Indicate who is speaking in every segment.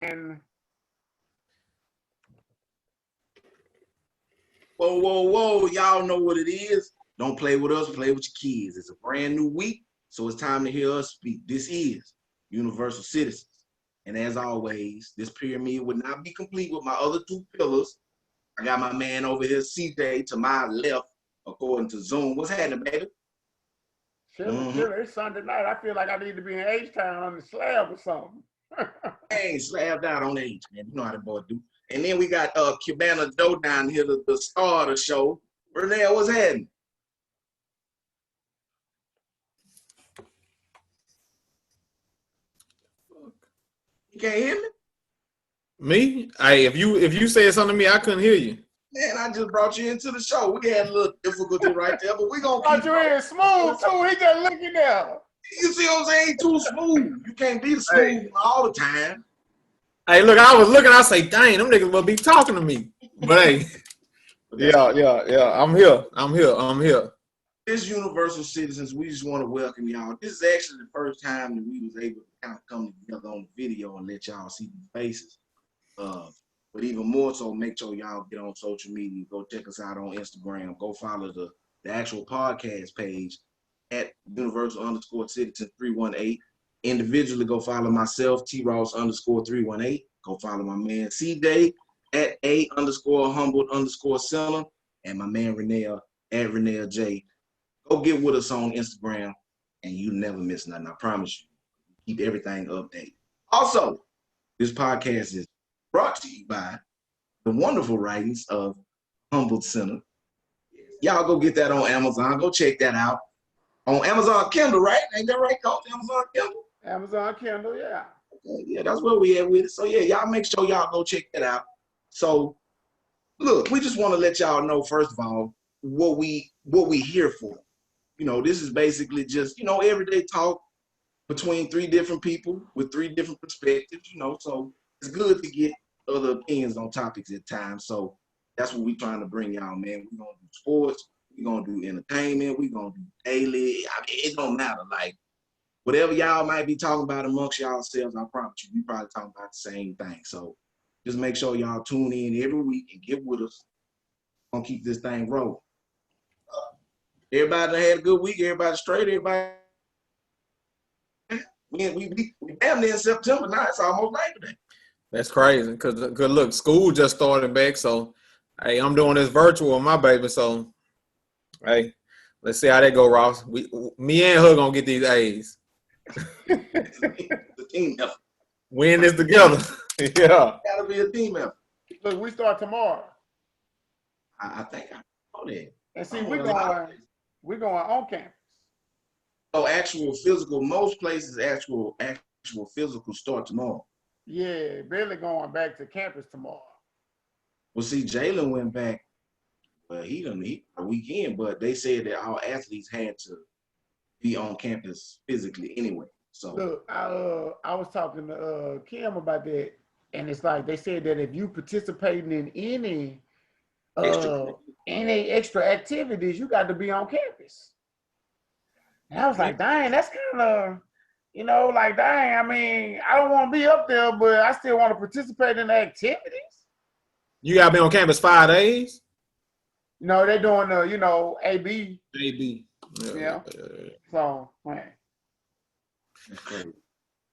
Speaker 1: And
Speaker 2: whoa. Y'all know what it is. Don't play with us, play with your kids. It's a brand new week, so it's time to hear us speak. This is Universal Citizens. And as always, this pyramid would not be complete with my other two pillars. I got my man over here, CJ, to my left, according to Zoom. What's happening, baby?
Speaker 1: chilling. It's Sunday night. I feel like I need to be in H-Town on the slab or something.
Speaker 2: Hey, slapped out on age, man. You know how the boy do. And then we got Cabana Joe down here, the star of the show. Renee, what's happening? You can't hear me?
Speaker 3: Me? If you said something to me, I couldn't hear you.
Speaker 2: Man, I just brought you into the show. We had a little difficulty right there, but we're going to keep
Speaker 1: you in smooth, too. He just looking there.
Speaker 2: You see what I'm saying? Too smooth. You can't be smooth all the time.
Speaker 3: Hey, look, I was looking. I say, dang, them niggas will be talking to me. But hey, yeah. I'm here.
Speaker 2: This Universal Citizens, we just want to welcome y'all. This is actually the first time that we was able to kind of come together on the video and let y'all see the faces. But even more so, make sure y'all get on social media. Go check us out on Instagram. Go follow the actual podcast page at Universal_Citizen 318. Individually, go follow myself, T-Ross_318. Go follow my man CJ at A_humbled_center. And my man Renee at Renee J. Go get with us on Instagram and you never miss nothing. I promise you. Keep everything updated. Also, this podcast is brought to you by the wonderful writings of Humbled Center. Y'all go get that on Amazon. Go check that out. On Amazon Kindle, right? Ain't that right? Called Amazon Kindle?
Speaker 1: Amazon Kindle, yeah.
Speaker 2: Okay, yeah, that's where we at with it. So yeah, y'all make sure y'all go check that out. So look, we just want to let y'all know, first of all, what we here for. You know, this is basically just, you know, everyday talk between three different people with three different perspectives, you know, so it's good to get other opinions on topics at times. So that's what we're trying to bring y'all, man. We're going to do sports. We're going to do entertainment. We're going to do daily. I mean, it don't matter. Like, whatever y'all might be talking about amongst yourselves, I promise you, we probably talking about the same thing. So just make sure y'all tune in every week and get with us. We're going to keep this thing rolling. Everybody had a good week. Everybody straight. Everybody. We damn near in September now. It's almost Labor Day.
Speaker 3: That's crazy. Cause look, school just started back. So, hey, I'm doing this virtual with my baby. So, hey, let's see how that go, Ross. Me and her gonna get these A's.
Speaker 2: The team effort.
Speaker 3: Win this together. Yeah.
Speaker 2: Gotta be a team effort.
Speaker 1: Look, we start tomorrow.
Speaker 2: I think I know that.
Speaker 1: And see, we're going on campus.
Speaker 2: Oh, actual physical. Most places actual physical start tomorrow.
Speaker 1: Yeah, Billy going back to campus tomorrow.
Speaker 2: Well, see, Jalen went back. Well, he a weekend, but they said that all athletes had to be on campus physically anyway. So
Speaker 1: look, I was talking to Kim about that, and it's like they said that if you participating in any extra activities, you got to be on campus. And I was like, dang, that's kind of, you know, like, dang, I mean, I don't want to be up there, but I still want to participate in the activities.
Speaker 3: You got to be on campus 5 days?
Speaker 1: No, they're doing the, you know, AB.
Speaker 3: AB.
Speaker 1: Yeah. So, man.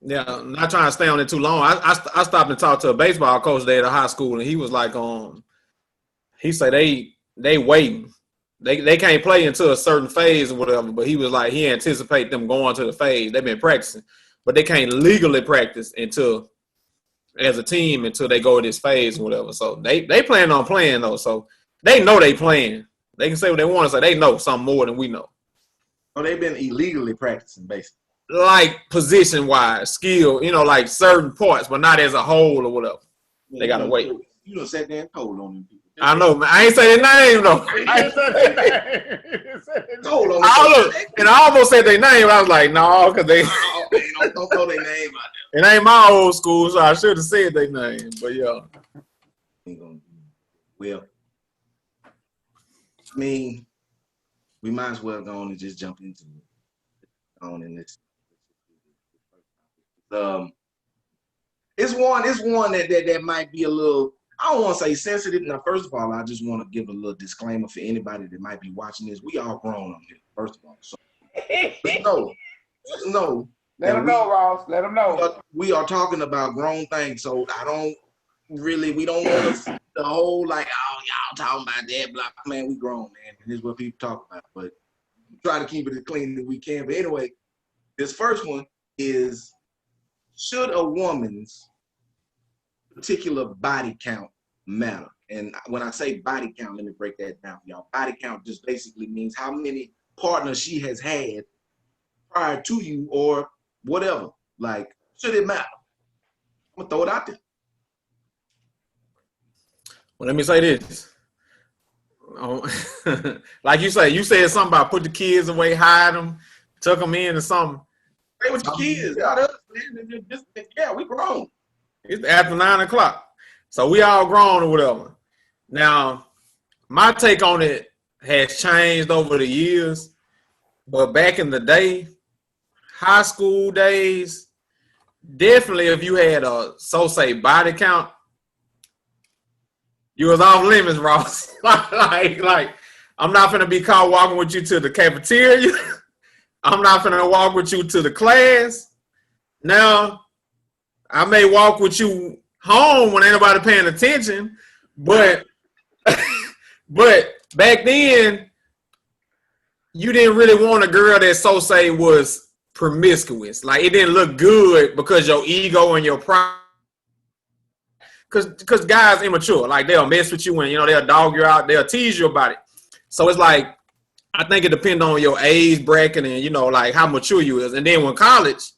Speaker 3: Yeah, not trying to stay on it too long. I stopped and talked to a baseball coach there at a high school, and he was like, he said they waiting. They can't play until a certain phase or whatever, but he was like, he anticipate them going to the phase. They've been practicing, but they can't legally practice until, as a team, until they go to this phase or whatever. So they plan on playing though. So they know they playing. They can say what they want to say. They know something more than we know.
Speaker 2: Oh, they've been illegally practicing, basically.
Speaker 3: Like position-wise, skill, you know, like certain parts, but not as a whole or whatever. Yeah, they got to wait.
Speaker 2: You done sat there and told on them people.
Speaker 3: I know, man. I ain't say their name, though.
Speaker 1: I ain't say their name.
Speaker 2: Told on
Speaker 3: them. And I almost said their name, but I was like, no, because they
Speaker 2: don't throw their name out
Speaker 3: there. It ain't my old school, so I should have said their name. But, yeah.
Speaker 2: Well, I mean, we might as well go on and just jump into it. On in this. It's one that might be a little, I don't want to say sensitive. Now, first of all, I just want to give a little disclaimer for anybody that might be watching this. We all grown on here, first of all. So just know
Speaker 1: Let them know, Ross. Let them know.
Speaker 2: We are talking about grown things. So we don't want to the whole like, oh, y'all talking about that, blah, man, we grown, man. And this is what people talk about. But try to keep it as clean as we can. But anyway, this first one is, should a woman's particular body count matter? And when I say body count, let me break that down for y'all. Body count just basically means how many partners she has had prior to you or whatever. Like, should it matter? I'm gonna throw it out there.
Speaker 3: Well, let me say this. Like you said something about put the kids away, hide them, tuck them in or something.
Speaker 2: Stay with your kids. Yeah, we grown.
Speaker 3: It's after 9 o'clock. So we all grown or whatever. Now, my take on it has changed over the years. But back in the day, high school days, definitely if you had a so-say body count, you was off limits, Ross. like, I'm not finna be caught walking with you to the cafeteria. I'm not finna walk with you to the class. Now, I may walk with you home when ain't nobody paying attention, but back then, you didn't really want a girl that so say was promiscuous. Like, it didn't look good because your ego and your pride. Because guys immature. Like, they'll mess with you and, they'll dog you out. They'll tease you about it. So it's like, I think it depends on your age bracket and, like how mature you is. And then when college,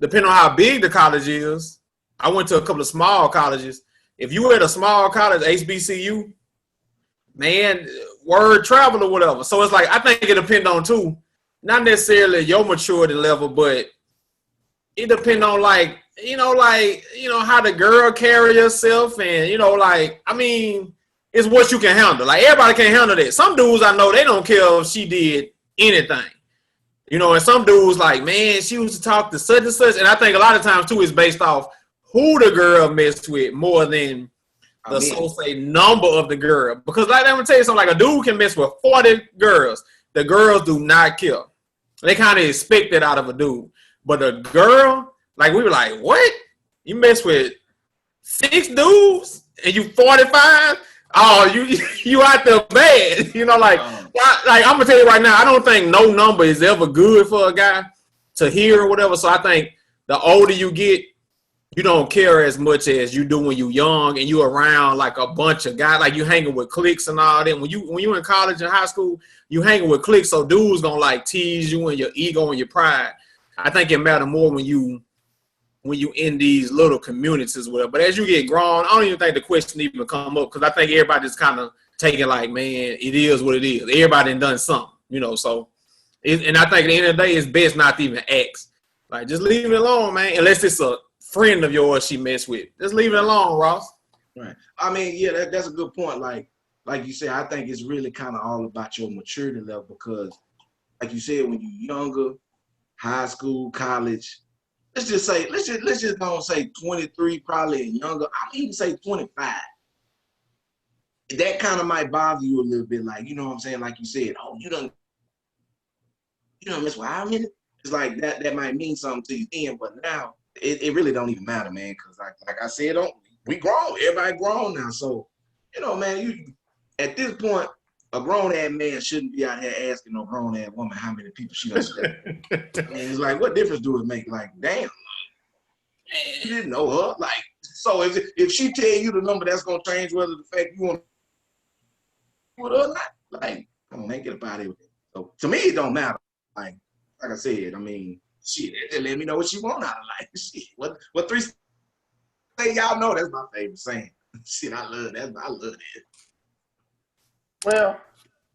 Speaker 3: depending on how big the college is, I went to a couple of small colleges. If you were at a small college, HBCU, man, word travel or whatever. So it's like, I think it depends on too, not necessarily your maturity level, but it depends on how the girl carry herself and, it's what you can handle. Like, everybody can't handle that. Some dudes I know, they don't care if she did anything. And some dudes like, man, she used to talk to such and such. And I think a lot of times too is based off who the girl messed with more than the so-say number of the girl. Because like, I'm gonna tell you something, like a dude can mess with 40 girls. The girls do not care. They kind of expect that out of a dude. But a girl, like, we were like, what? You mess with 6 dudes and you 45? Oh, you out there bad. Like I'm gonna tell you right now, I don't think no number is ever good for a guy to hear or whatever. So I think the older you get, you don't care as much as you do when you young and you around like a bunch of guys, like you hanging with cliques and all that. When you in college and high school, you hanging with cliques, so dudes gonna like tease you and your ego and your pride. I think it matter more when you in these little communities, whatever. But as you get grown, I don't even think the question even come up because I think everybody's kind of taking like, man, it is what it is. Everybody done something, so. And I think at the end of the day, it's best not to even ask. Like, just leave it alone, man, unless it's a friend of yours she messed with. Just leave it alone, Ross.
Speaker 2: Right. I mean, yeah, that's a good point. Like you said, I think it's really kind of all about your maturity level because, like you said, when you're younger, high school, college, let's just don't say 23 probably and younger. I would even say 25. That kind of might bother you a little bit, like, you know what I'm saying? Like you said, oh, you done miss what how many? It's like that might mean something to you then, but now it really don't even matter, man, because like I said, we grown. Everybody grown now. So, man, you at this point, a grown-ass man shouldn't be out here asking no grown-ass woman how many people she done slept with. And it's like, what difference do it make? Like, damn, you didn't know her. Like, so if she tell you the number, that's gonna change whether the fact you want with her or not. Like, come on, man, get up out of here with it. So to me, it don't matter. Like I said, I mean, shit, just let me know what you want out of life. Shit, what 3 say y'all know? That's my favorite saying. Shit, I love that. I love it.
Speaker 1: Well,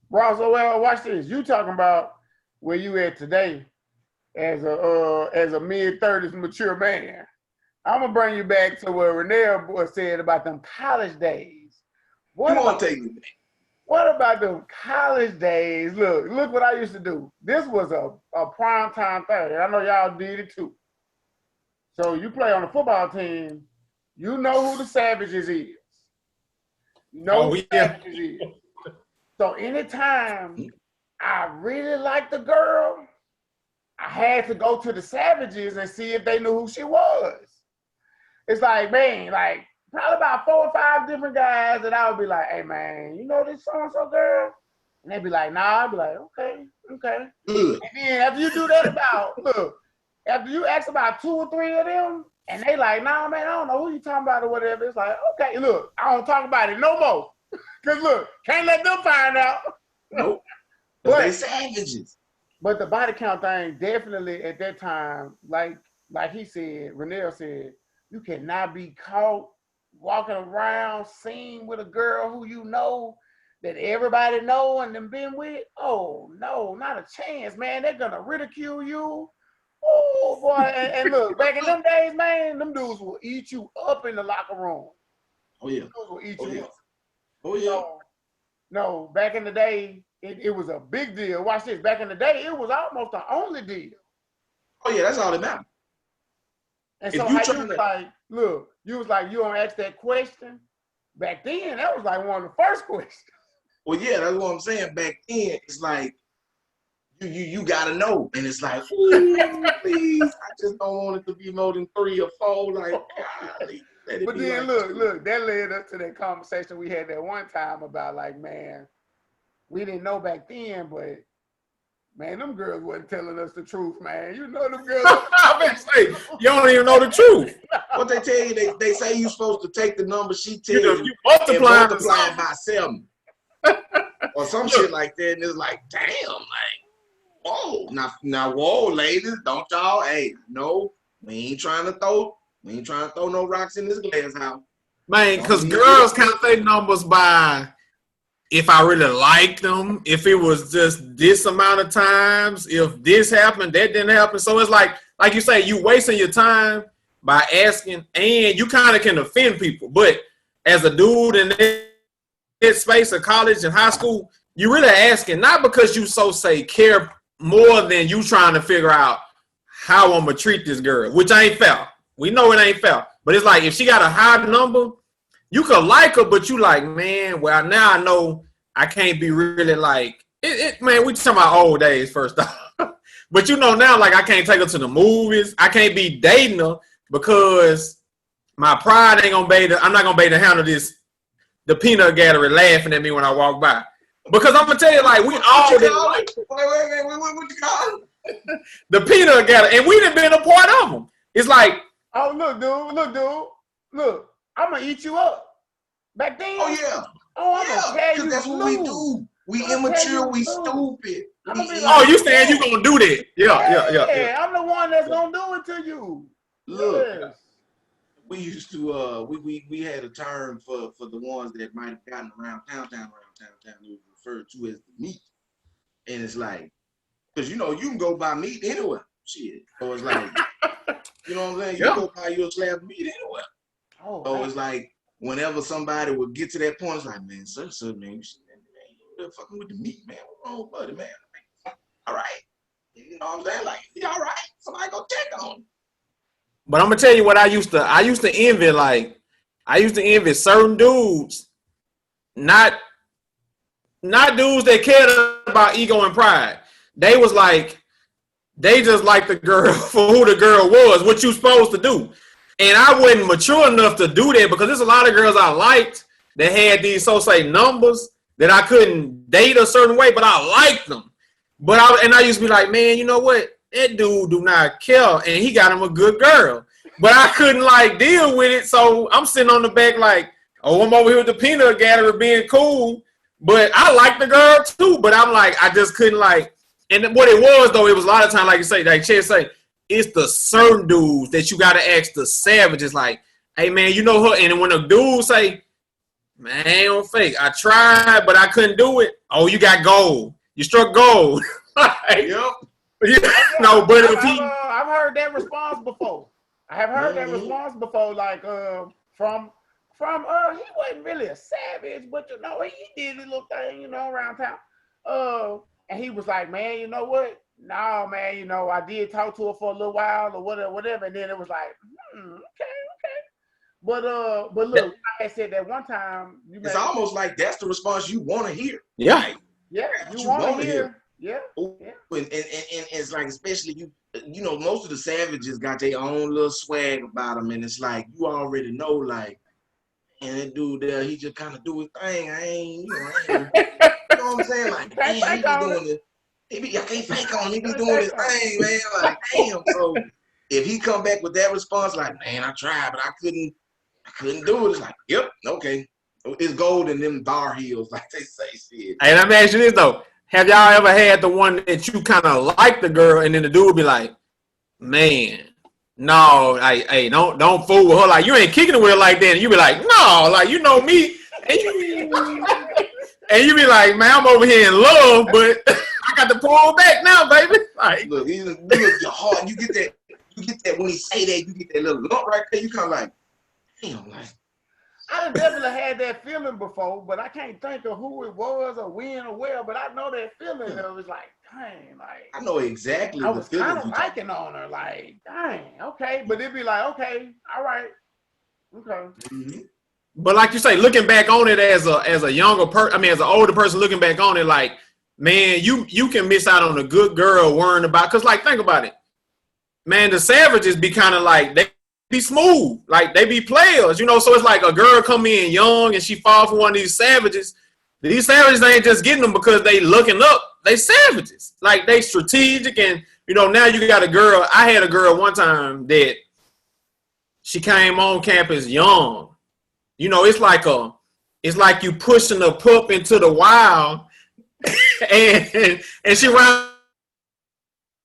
Speaker 1: Ross, watch this. You talking about where you at today as a mid-30s mature man. I'm gonna bring you back to what Renee said about them college days. What about them college days? Look what I used to do. This was a prime time 30. I know y'all did it too. So you play on a football team, you know who the Savages is. You know who the Savages is. So anytime I really liked the girl, I had to go to the Savages and see if they knew who she was. It's like, man, like probably about 4 or 5 different guys that I would be like, hey man, you know this so-and-so girl? And they'd be like, nah. I'd be like, okay. And then after you do that after you ask about 2 or 3 of them, and they like, nah, man, I don't know who you talking about or whatever. It's like, okay, look, I don't talk about it no more. Because look, can't let them find out.
Speaker 2: Nope. But they savages.
Speaker 1: But the body count thing, definitely at that time, like he said, Renell said, you cannot be caught walking around seen with a girl who you know that everybody know and them been with. Oh, no, not a chance, man. They're going to ridicule you. Oh, boy. And look, back in them days, man, them dudes will eat you up in the locker room.
Speaker 2: Oh, yeah.
Speaker 1: Them dudes will eat you up.
Speaker 2: Oh, yeah.
Speaker 1: No, back in the day, it was a big deal. Watch this. Back in the day, it was almost the only deal.
Speaker 2: Oh, yeah, that's all that matters.
Speaker 1: And so you was like, look, you was like, you don't ask that question. Back then, that was like one of the first questions.
Speaker 2: Well, yeah, that's what I'm saying. Back then, it's like, you gotta know. And it's like, please, I just don't want it to be more than 3 or 4. Like, golly.
Speaker 1: But then like, look, that led us to that conversation we had that one time about like, man, we didn't know back then, but man, them girls wasn't telling us the truth, man. You know them girls.
Speaker 3: I been say, you don't even know the truth.
Speaker 2: What they tell you, they say you're supposed to take the number she tells you
Speaker 3: multiply
Speaker 2: it by 7. Or some shit like that. And it's like, damn, like, whoa. Now, whoa, ladies, don't y'all, hey, no, we ain't trying to throw no rocks in this glass house.
Speaker 3: Man, because girls count their numbers by if I really liked them, if it was just this amount of times, if this happened, that didn't happen. So it's like you say, you wasting your time by asking, and you kind of can offend people. But as a dude in that space of college and high school, you really asking, not because you care more than you trying to figure out how I'm going to treat this girl, which ain't fair. We know it ain't fair. But it's like, if she got a high number, you could like her, but you like, man, well, now I know I can't be really like, man, we talking about old days first off. But you know now, like, I can't take her to the movies. I can't be dating her because my pride ain't going to be I'm not going to be able to handle this, the peanut gallery laughing at me when I walk by. Because I'm going to tell you, like, we all did.
Speaker 2: Wait, what you call it?
Speaker 3: The peanut gallery. And we done been a part of them. It's like,
Speaker 1: oh, look, I'm gonna eat you up. Back then.
Speaker 2: Oh yeah.
Speaker 1: Oh, I'm gonna tell you.
Speaker 2: That's what we do. We immature. We stupid.
Speaker 3: You saying you gonna do that? Yeah.
Speaker 1: I'm the one that's gonna do it to you.
Speaker 2: Look, we used to we had a term for the ones that might have gotten around town. It was referred to as the meat, and it's like, because you can go buy meat anywhere. Shit. So it's like. You know what I'm saying? You go buy you a slab of meat anywhere. Oh, so it's like whenever somebody would get to that point, it's like, man, sir, man, you're fucking with the meat, man. What's wrong, buddy, man? All right. You know what I'm saying? Like, you all right? Somebody go check on him.
Speaker 3: But I'm gonna tell you what I used to envy. Like, I used to envy certain dudes, not dudes that cared about ego and pride. They was like, they just liked the girl for who the girl was, what you supposed to do. And I wasn't mature enough to do that because there's a lot of girls I liked that had these so-say numbers that I couldn't date a certain way, but I liked them. But I used to be like, man, you know what? That dude do not care, and he got him a good girl. But I couldn't like deal with it, so I'm sitting on the back like, oh, I'm over here with the peanut gallery being cool, but I like the girl too. But I'm like, I just couldn't like. And what it was though, it was a lot of time, like you say, like Chad say, it's the certain dudes that you gotta ask the savages, like, hey man, you know her. And when a dude say, man, ain't on fake, I tried, but I couldn't do it. Oh, you got gold. You struck gold. Like,
Speaker 2: yep.
Speaker 3: No, but if
Speaker 1: I've heard that response before. I have heard that response before, like from he wasn't really a savage, but he did his little thing, around town. And he was like, man, you know what? No, man, you know, I did talk to her for a little while or whatever, and then it was like, okay. But look, like I said that one time,
Speaker 2: it's almost like that's the response you want to hear.
Speaker 3: Yeah.
Speaker 2: Like,
Speaker 1: yeah, you want to hear. Yeah.
Speaker 2: And it's like, especially you know, most of the savages got their own little swag about them, and it's like you already know, like, and that dude there, he just kind of do his thing. You know what I'm saying? Like, man, he be doing it. I can't fake on him. He be doing his thing, man. Like, damn. So if he come back with that response, like, man, I tried, but I couldn't do it. It's like, yep, okay. It's gold in them bar heels, like they say. Shit.
Speaker 3: Hey, let me ask you this though: have y'all ever had the one that you kind of like the girl, and then the dude be like, "Man, no, hey, don't fool with her. Like, you ain't kicking it with her like that." And you be like, "No, like, you know me," and you be like, "Man, I'm over here in love, but I got to pull back now, baby." Like,
Speaker 2: look, your heart. You get that when he say that, you get that little lump right there. You kind of like, damn, like.
Speaker 1: I definitely had that feeling before, but I can't think of who it was or when or where. But I know that feeling. It was like, dang, like
Speaker 2: I know exactly.
Speaker 1: I was kind of liking on her, like, dang, okay. But it'd be like, okay, all right, okay.
Speaker 2: Mm-hmm.
Speaker 3: but like you say, looking back on it as a younger person, I mean, as an older person looking back on it, like, man, you can miss out on a good girl worrying about. Cause like, think about it, man. The savages be kind of like they be smooth, like they be players, you know. So it's like a girl come in young and she fall for one of these savages. These savages ain't just getting them because they looking up. They savages, like they strategic, and you know now you got a girl. I had a girl one time that she came on campus young. You know, it's like you pushing a pup into the wild, and she runs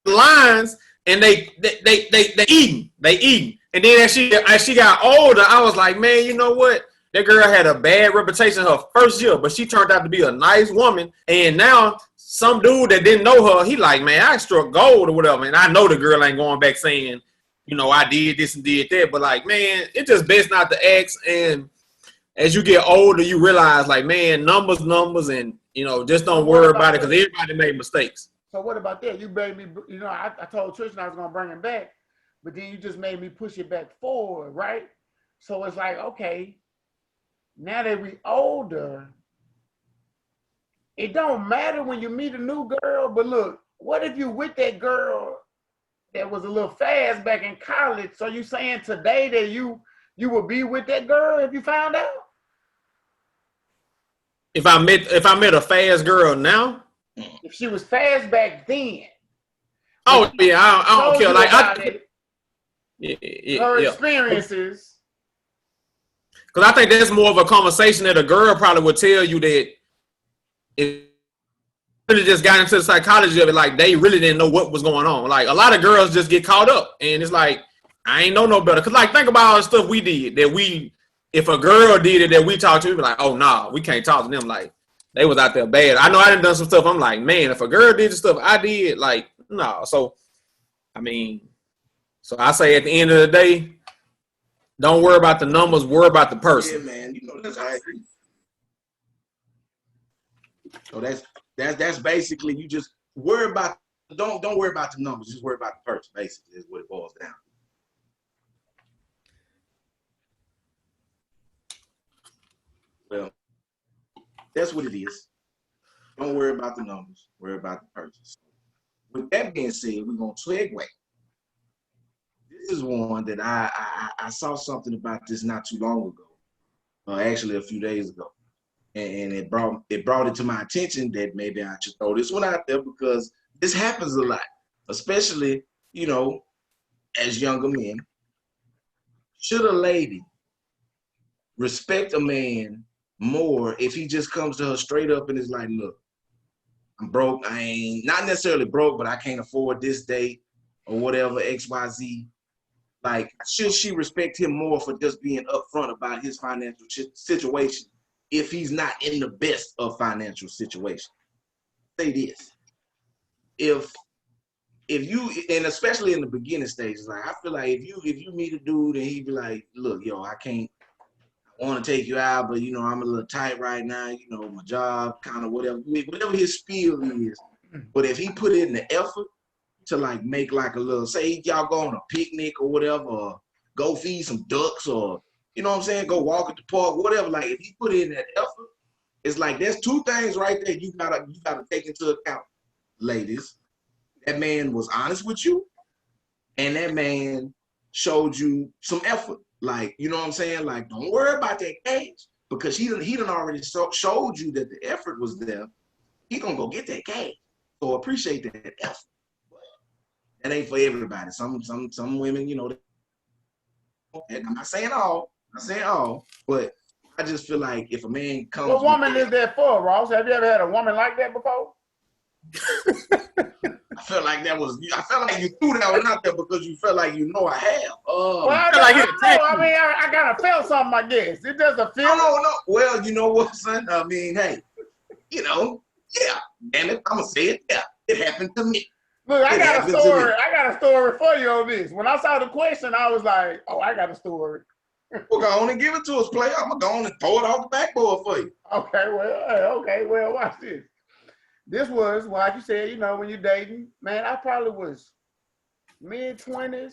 Speaker 3: lines, and they eating. And then as she got older, I was like, man, you know what? That girl had a bad reputation her first year, but she turned out to be a nice woman. And now some dude that didn't know her, he like, man, I struck gold or whatever. And I know the girl ain't going back saying, you know, I did this and did that. But like, man, it's just best not to ask. And as you get older, you realize like, man, numbers, and, you know, just don't worry about it because everybody made mistakes.
Speaker 1: So what about that? You made me, you know, I told Tristan I was going to bring him back. But then you just made me push it back forward, right? So it's like, okay, now that we older, it don't matter when you meet a new girl, but look, what if you with that girl that was a little fast back in college? So you saying today that you would be with that girl if you found out?
Speaker 3: If I met a fast girl now?
Speaker 1: If she was fast back then.
Speaker 3: Oh, yeah, I don't care. Like,
Speaker 1: her experiences.
Speaker 3: Because I think that's more of a conversation that a girl probably would tell you that it really just got into the psychology of it. Like, they really didn't know what was going on. Like, a lot of girls just get caught up. And it's like, I ain't know no better. Because, like, think about all the stuff we did. If a girl did it that we talked to, we'd be like, oh, nah, we can't talk to them. Like, they was out there bad. I know I done some stuff. I'm like, man, if a girl did the stuff I did, like, no. So, I mean... So I say at the end of the day, don't worry about the numbers, worry about the person.
Speaker 2: Yeah, man. You know, that's I agree. So that's basically you just worry about don't worry about the numbers, just worry about the person, basically, is what it boils down. Well, that's what it is. Don't worry about the numbers, worry about the person. So, with that being said, we're gonna segue. This is one that I saw something about this not too long ago, actually a few days ago, and it brought it to my attention that maybe I should throw this one out there because this happens a lot, especially, you know, as younger men. Should a lady respect a man more if he just comes to her straight up and is like, look, I'm broke, I ain't not necessarily broke, but I can't afford this date or whatever, XYZ. Like, should she respect him more for just being upfront about his financial situation if he's not in the best of financial situations? Say this. If you, and especially in the beginning stages, like I feel like if you meet a dude and he be like, look, yo, I want to take you out, but you know, I'm a little tight right now, you know, my job, kind of whatever his spiel is. But if he put in the effort to like make like a little, say y'all go on a picnic or whatever, or go feed some ducks, or you know what I'm saying, go walk at the park, whatever. Like if he put in that effort, it's like there's two things right there you gotta take into account, ladies. That man was honest with you, and that man showed you some effort. Like, you know what I'm saying? Like, don't worry about that cash, because he done already showed you that the effort was there. He gonna go get that cash. So appreciate that effort. That ain't for everybody. Some women, you know, I'm not saying all, but I just feel like if a man comes,
Speaker 1: what woman is that for, Ross? Have you ever had a woman like that before?
Speaker 2: I felt like you threw that one out there because you felt like you know I have.
Speaker 1: Well, I kind of felt something, I guess. It doesn't feel.
Speaker 2: No. Well, you know what, son? I mean, hey, you know, yeah. Damn it, I'm gonna say it. Yeah, it happened to me.
Speaker 1: Look, I got a story for you on this. When I saw the question, I was like, oh, I got a story.
Speaker 2: Well, go on and give it to us, player. I'm gonna go on and throw it off the backboard for you.
Speaker 1: Okay, well, watch this. This was, well, like you said, you know, when you're dating, man, I probably was mid to late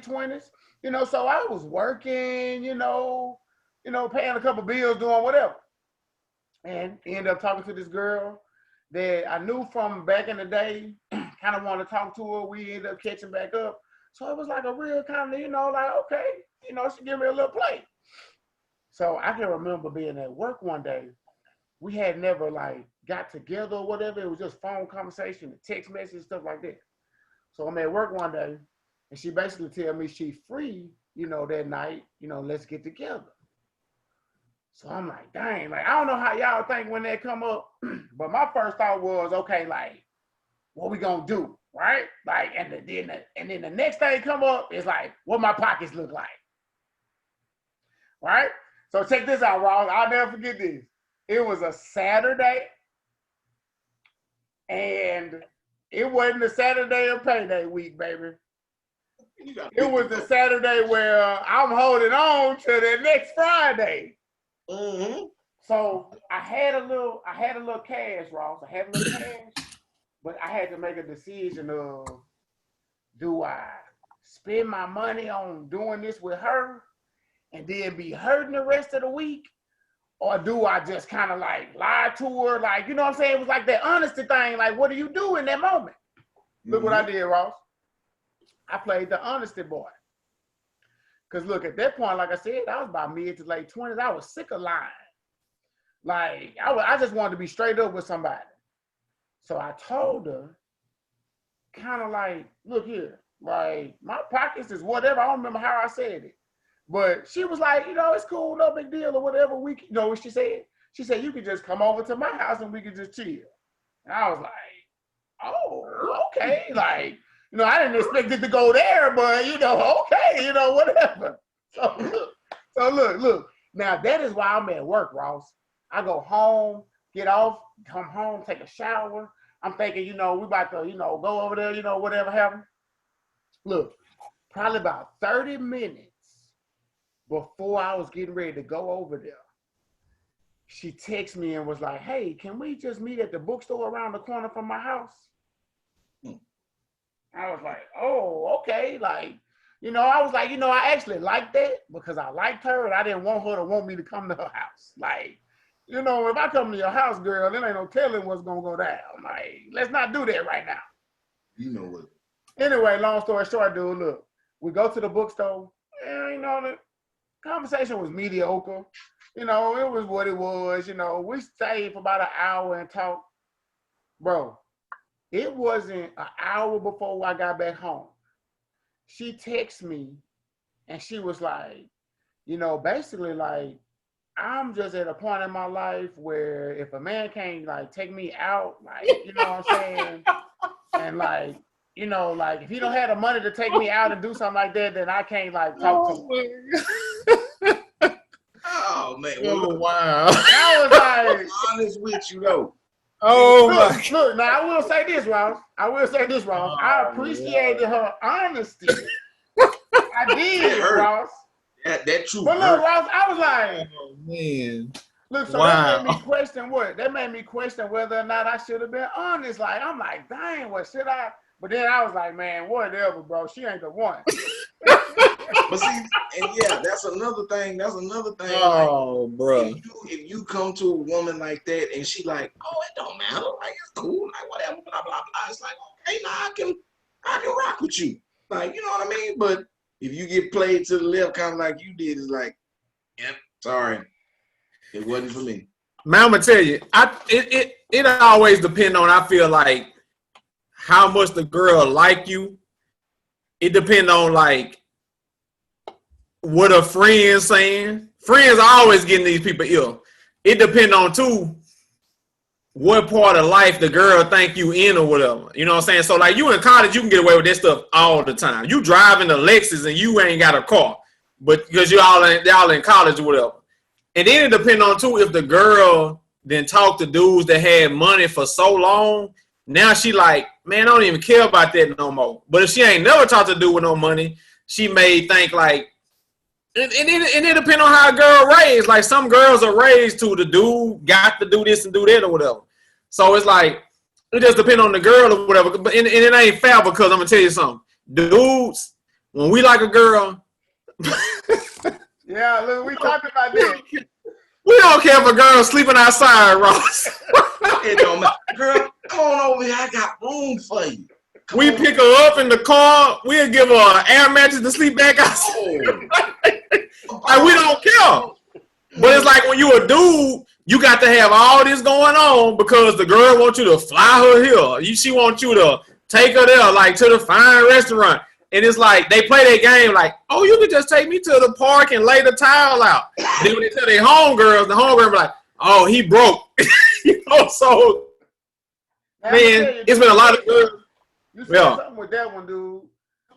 Speaker 1: 20s, you know, so I was working, you know, paying a couple bills, doing whatever. And ended up talking to this girl that I knew from back in the day, kind of wanted to talk to her. We ended up catching back up. So it was like a real kind of, you know, like, okay, you know, she give me a little play. So I can remember being at work one day. We had never like got together or whatever. It was just phone conversation, text message, stuff like that. So I'm at work one day and she basically tell me she free, you know, that night, you know, let's get together. So I'm like, dang, like, I don't know how y'all think when that come up, but my first thought was, okay, like, what we gonna do, right? Like, and then the next thing come up is like, what my pockets look like, right? So check this out, Ross. I'll never forget this. It was a Saturday, and it wasn't the Saturday of payday week, baby. It was the Saturday where I'm holding on to the next Friday.
Speaker 2: Mm-hmm.
Speaker 1: So I had a little cash, Ross. I had a little cash, but I had to make a decision of, do I spend my money on doing this with her and then be hurting the rest of the week? Or do I just kind of like lie to her? Like, you know what I'm saying? It was like that honesty thing. Like, what do you do in that moment? Mm-hmm. Look what I did, Ross. I played the honesty boy. Because look, at that point, like I said, I was about mid to late 20s. I was sick of lying. Like, I just wanted to be straight up with somebody. So I told her, kind of like, look here, like, my pockets is whatever. I don't remember how I said it. But she was like, you know, it's cool, no big deal or whatever. You know what she said? She said, you could just come over to my house and we could just chill. And I was like, oh, okay. Like, you know, I didn't expect it to go there, but, you know, okay, you know, whatever. So look. Now, that is why I'm at work, Ross. I go home, get off, come home, take a shower. I'm thinking, you know, we about to, you know, go over there, you know, whatever happened. Look, probably about 30 minutes before I was getting ready to go over there, she texted me and was like, hey, can we just meet at the bookstore around the corner from my house? I was like, oh, okay. Like, you know, I was like, you know, I actually liked that because I liked her and I didn't want her to want me to come to her house. Like, you know, if I come to your house, girl, there ain't no telling what's going to go down. Like, let's not do that right now.
Speaker 2: You know what?
Speaker 1: Anyway, long story short, dude, look, we go to the bookstore and, you know, the conversation was mediocre. You know, it was what it was. You know, we stayed for about an hour and talked. Bro, it wasn't an hour before I got back home. She texted me and she was like, you know, basically like, I'm just at a point in my life where if a man can't like take me out, like, you know what I'm saying? And like, you know, like if he don't have the money to take me out and do something like that, then I can't like talk to him.
Speaker 2: Oh man!
Speaker 3: Oh wow!
Speaker 1: I was like,
Speaker 2: honest with you though.
Speaker 3: Oh
Speaker 1: look, now I will say this, Ross.
Speaker 3: Oh,
Speaker 1: I appreciated her honesty. I did, Ross.
Speaker 2: That truth.
Speaker 1: But look, Ross, I was like,
Speaker 3: oh man.
Speaker 1: Look, so
Speaker 3: Wow.
Speaker 1: that made me question what? That made me question whether or not I should have been honest. Like, I'm like, dang, what should I? But then I was like, man, whatever, bro. She ain't the one.
Speaker 2: But see, and yeah, that's another thing. That's another thing.
Speaker 3: Oh,
Speaker 2: like,
Speaker 3: bro.
Speaker 2: if you come to a woman like that and she like, oh, it don't matter. Like, it's cool. Like, whatever, blah, blah, blah. It's like, okay, now I can rock with you. Like, you know what I mean? But if you get played to the left, kind of like you did, it's like, yep, sorry. It wasn't for me.
Speaker 3: Man, I'm gonna tell you, it always depends on, I feel like, how much the girl like you. It depends on like what a friend's saying. Friends are always getting these people ill. It depends on too what part of life the girl think you in or whatever. You know what I'm saying? So like you in college, you can get away with that stuff all the time. You driving a Lexus and you ain't got a car, but because y'all in college or whatever. And then it depends on too if the girl then talk to dudes that had money for so long. Now she like, man, I don't even care about that no more. But if she ain't never talked to a dude with no money, she may think like, and it depends on how a girl raised. Like some girls are raised to the dude got to do this and do that or whatever. So it's like, it just depends on the girl or whatever. But and it ain't fair because I'm gonna tell you something. Dudes, when we like a girl,
Speaker 1: Yeah, look, we talked about that.
Speaker 3: we don't care if a girl sleeping outside, Ross.
Speaker 2: It don't matter. Girl, come on over here. I got room for you.
Speaker 3: We pick her up in the car. We'll give her an air mattress to sleep back outside. Like we don't care. But it's like when you a dude, you got to have all this going on because the girl wants you to fly her here. She wants you to take her there, like to the fine restaurant. And it's like they play that game like, oh, you could just take me to the park and lay the towel out. Then when they tell their homegirls, the homegirl be like, oh, he broke. You know, so
Speaker 1: Now,
Speaker 3: man, it's been a lot of girls.
Speaker 1: You said something with that one, dude.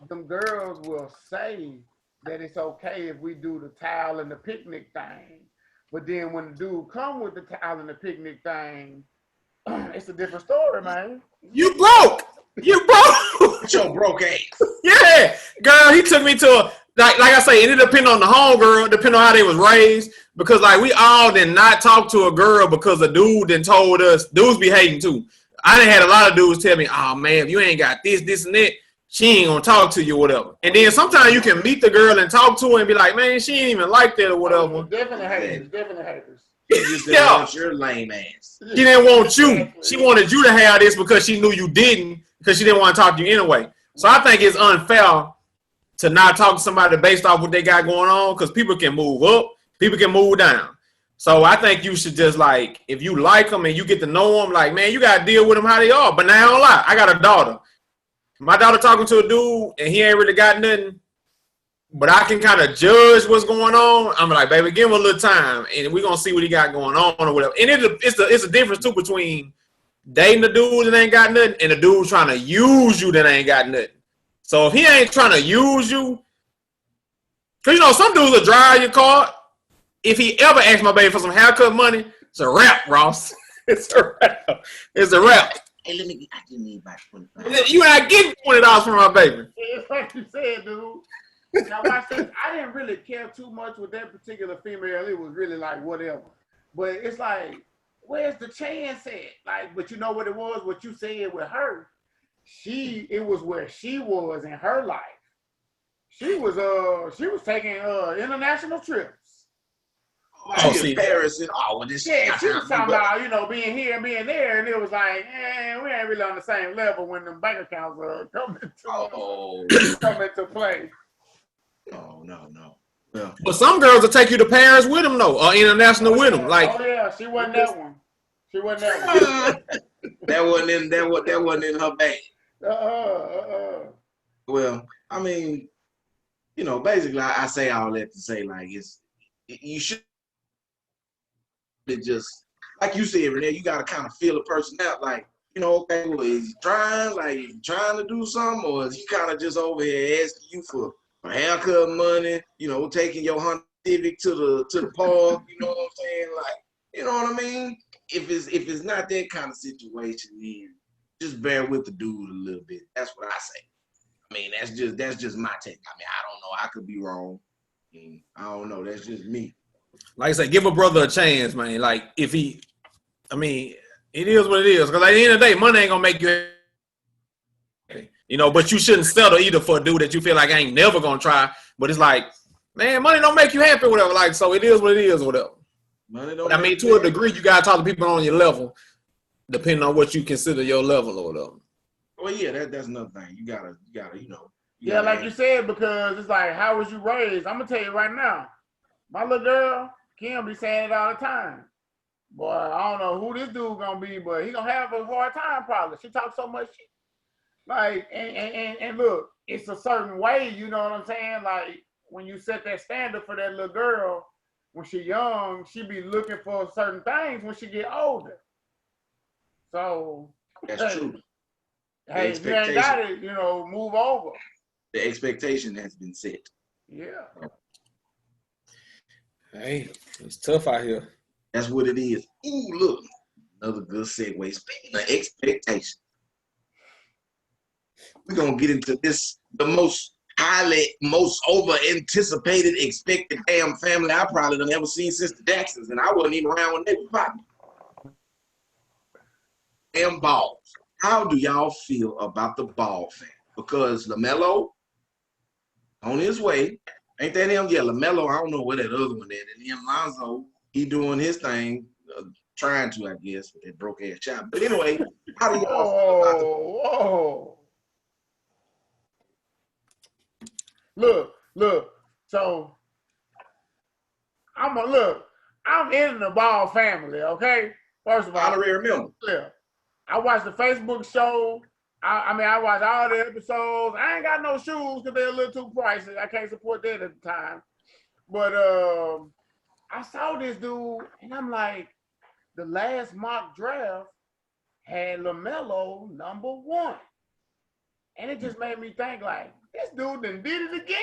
Speaker 1: Them girls will say that it's okay if we do the towel and the picnic thing. But then when the dude come with the towel and the picnic thing, it's a different story, man.
Speaker 3: You broke. You broke.
Speaker 2: With your broke ass.
Speaker 3: Yeah. Girl, he took me to like I say, it depends on the homegirl, depending on how they was raised. Because like we all did not talk to a girl because a dude then told us, dudes be hating too. I done had a lot of dudes tell me, oh man, if you ain't got this and that, she ain't gonna talk to you or whatever. And then sometimes you can meet the girl and talk to her and be like, man, she ain't even like that or whatever.
Speaker 1: Definitely haters, definitely haters.
Speaker 2: She just didn't want your lame ass.
Speaker 3: She didn't want you. She wanted you to have this because she knew you didn't, because she didn't want to talk to you anyway. So I think it's unfair to not talk to somebody based off what they got going on, because people can move up, people can move down. So I think you should just like, if you like them and you get to know them, like, man, you got to deal with them how they are. But now I don't lie. I got a daughter. My daughter talking to a dude and he ain't really got nothing, but I can kind of judge what's going on. I'm like, baby, give him a little time and we're going to see what he got going on or whatever. And it's a difference too between dating a dude that ain't got nothing and a dude trying to use you that ain't got nothing. So if he ain't trying to use you, because, you know, some dudes will drive your car. If he ever asks my baby for some haircut money, it's a wrap, Ross. It's a wrap. It's a wrap.
Speaker 2: Hey, I just need about $25.
Speaker 3: You ain't getting $20 from my baby.
Speaker 1: It's like you said, dude. Now, I didn't really care too much with that particular female. It was really like whatever. But it's like, where's the chance at? Like, but you know what it was? What you said with her, it was where she was in her life. She was taking international trips.
Speaker 2: Like in Paris and all of this.
Speaker 1: Yeah, she was talking about, you know, being here and being there, and it was like, we ain't really on the same level when them bank accounts are coming to play.
Speaker 2: No. Yeah.
Speaker 3: But some girls will take you to Paris with them, though, or international with them. Like,
Speaker 1: oh yeah, she wasn't that one.
Speaker 2: That wasn't in her bag. Well, I mean, you know, basically, I say all that to say, like, you should just, like you said, Renee, you got to kind of feel a person out, like, you know, okay, well, is he trying to do something, or is he kind of just over here asking you for haircut money, you know, taking your Honda Civic to the park, you know what I'm saying? Like, you know what I mean? If it's not that kind of situation, then just bear with the dude a little bit. That's what I say. I mean, that's just my take. I mean, I don't know. I could be wrong. I don't know. That's just me.
Speaker 3: like I said, give a brother a chance, man. Like if he, I mean, it is what it is. Because at the end of the day, money ain't gonna make you, you know. But you shouldn't settle either for a dude that you feel like I ain't never gonna try. But it's like, man, money don't make you happy, or whatever. Like, so it is what it is, or whatever.
Speaker 2: Money don't.
Speaker 3: But I mean, to a degree, you gotta talk to people on your level, depending on what you consider your level or whatever.
Speaker 2: Well, yeah, that's another thing. You gotta, you know.
Speaker 1: Yeah, like you said, because it's like, how was you raised? I'm gonna tell you right now, my little girl, Kim, be saying it all the time. Boy, I don't know who this dude gonna be, but he gonna have a hard time probably. She talks so much shit. Like, and look, it's a certain way, you know what I'm saying? Like, when you set that standard for that little girl, when she young, she be looking for certain things when she get older. So
Speaker 2: that's true.
Speaker 1: Hey, if you ain't got it, you know, move over.
Speaker 2: The expectation has been set.
Speaker 1: Yeah.
Speaker 3: Hey, it's tough out here.
Speaker 2: That's what it is. Ooh, look, another good segue. Speaking of expectations, we're gonna get into this, the most over anticipated, expected damn family I probably done ever seen since the Jacksons, and I wasn't even around when they were popping. Damn Balls. How do y'all feel about the Ball family? Because LaMelo on his way, ain't that him? Yeah, LaMelo. I don't know where that other one is. And then Lonzo, he doing his thing, trying to, I guess, with that broke ass child. But anyway, how do y'all feel about the
Speaker 1: Whoa. Look. So I'm in the Ball family, okay? First of all,
Speaker 2: honorary member?
Speaker 1: Yeah. I watched the Facebook show. I watched all the episodes. I ain't got no shoes because they're a little too pricey. I can't support that at the time. But I saw this dude, and I'm like, the last mock draft had LaMelo #1. And it just made me think, like, this dude done did it again?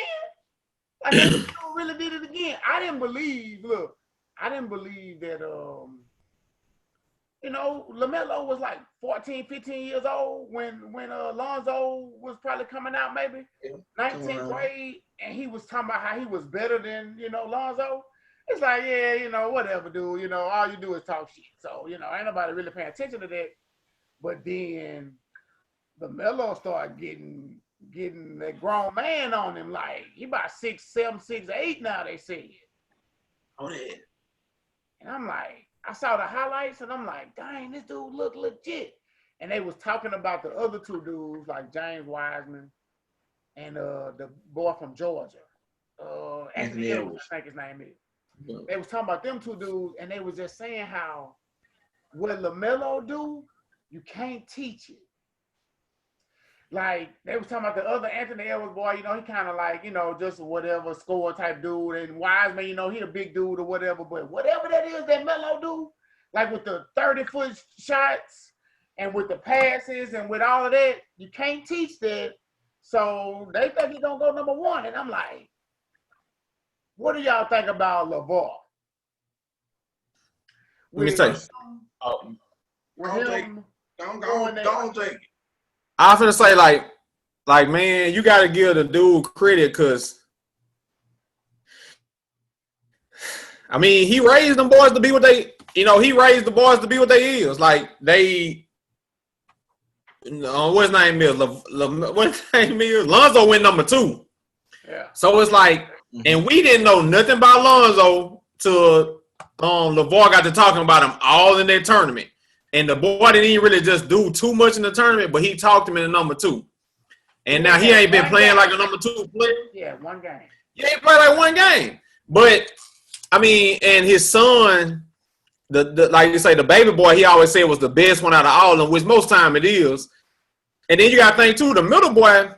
Speaker 1: Like, this dude really did it again. I didn't believe that, you know, LaMelo was like 14, 15 years old when Lonzo was probably coming out, maybe 19th grade, and he was talking about how he was better than, you know, Lonzo. It's like, yeah, you know, whatever, dude. You know, all you do is talk shit. So, you know, ain't nobody really paying attention to that. But then LaMelo started getting that grown man on him. Like, he about 6'7", 6'8" now, they say.
Speaker 2: Oh, yeah.
Speaker 1: And I'm like, I saw the highlights, and I'm like, dang, this dude look legit. And they was talking about the other two dudes, like James Wiseman and the boy from Georgia, Anthony Edwards, I think his name is. Yeah. They was talking about them two dudes, and they was just saying how what LaMelo do, you can't teach it. Like, they was talking about the other Anthony Edwards boy, you know, he kind of like, you know, just whatever score type dude. And Wiseman, you know, he a big dude or whatever. But whatever that is that Melo do, like with the 30-foot shots and with the passes and with all of that, you can't teach that. So they think he's going to go #1. And I'm like, what do y'all think about Lavar?
Speaker 3: Let me tell you.
Speaker 2: Don't take it.
Speaker 3: I was gonna say, like, man, you gotta give the dude credit because, I mean, he raised them boys to be what they, you know, he raised the boys to be what they is. Like, they, what his name is? What his name is? Lonzo went #2.
Speaker 1: Yeah.
Speaker 3: So it's like, and we didn't know nothing about Lonzo till LaVar got to talking about him all in that tournament. And the boy didn't even really just do too much in the tournament, but he talked him in the #2. And now he ain't been playing like a #2 player.
Speaker 1: Yeah, one game.
Speaker 3: He ain't played like one game. But, I mean, and his son, the like you say, the baby boy, he always said was the best one out of all of them, which most time it is. And then you got to think, too, the middle boy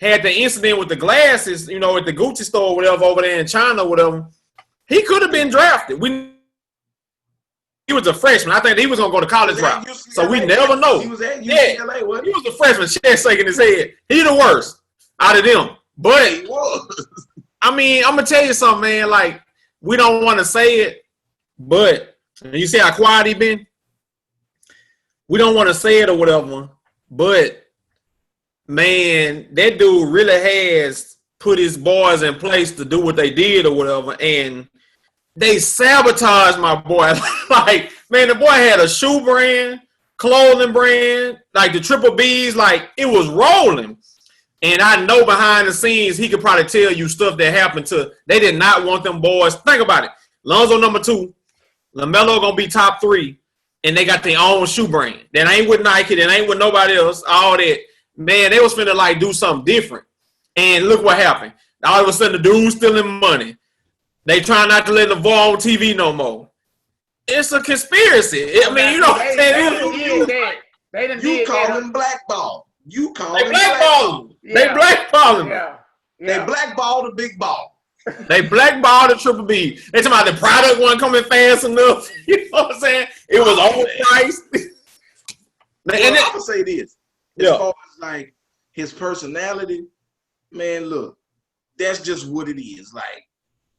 Speaker 3: had the incident with the glasses, you know, at the Gucci store or whatever over there in China or whatever. He could have been drafted. He was a freshman. I think he was going to go to college route. So we never know.
Speaker 2: He was at UCLA, wasn't he?
Speaker 3: He was a freshman, chest shaking his head. He the worst out of them. But, I mean, I'm going to tell you something, man. Like, we don't want to say it, but you see how quiet he been? We don't want to say it or whatever, but, man, that dude really has put his boys in place to do what they did or whatever, and they sabotaged my boy. Like, man, the boy had a shoe brand, clothing brand, like the Triple B's, like it was rolling. And I know behind the scenes, he could probably tell you stuff that happened to. They did not want them boys. Think about it. Lonzo number 2, LaMelo gonna be top 3, and they got their own shoe brand. That ain't with Nike, that ain't with nobody else. All that, man, they was finna like do something different. And look what happened. All of a sudden, the dude's stealing money. They trying not to let LeVar on TV no more. It's a conspiracy. I mean, you know what I'm saying?
Speaker 2: You call them blackball. You call them
Speaker 3: blackball. They blackball him.
Speaker 1: Yeah.
Speaker 2: They blackball the big ball.
Speaker 3: They blackball the Triple B. They talking about the product wasn't coming fast enough. You know what I'm saying? It was overpriced.
Speaker 2: Well, I'm gonna say this. As far as like his personality, man, look, that's just what it is. Like,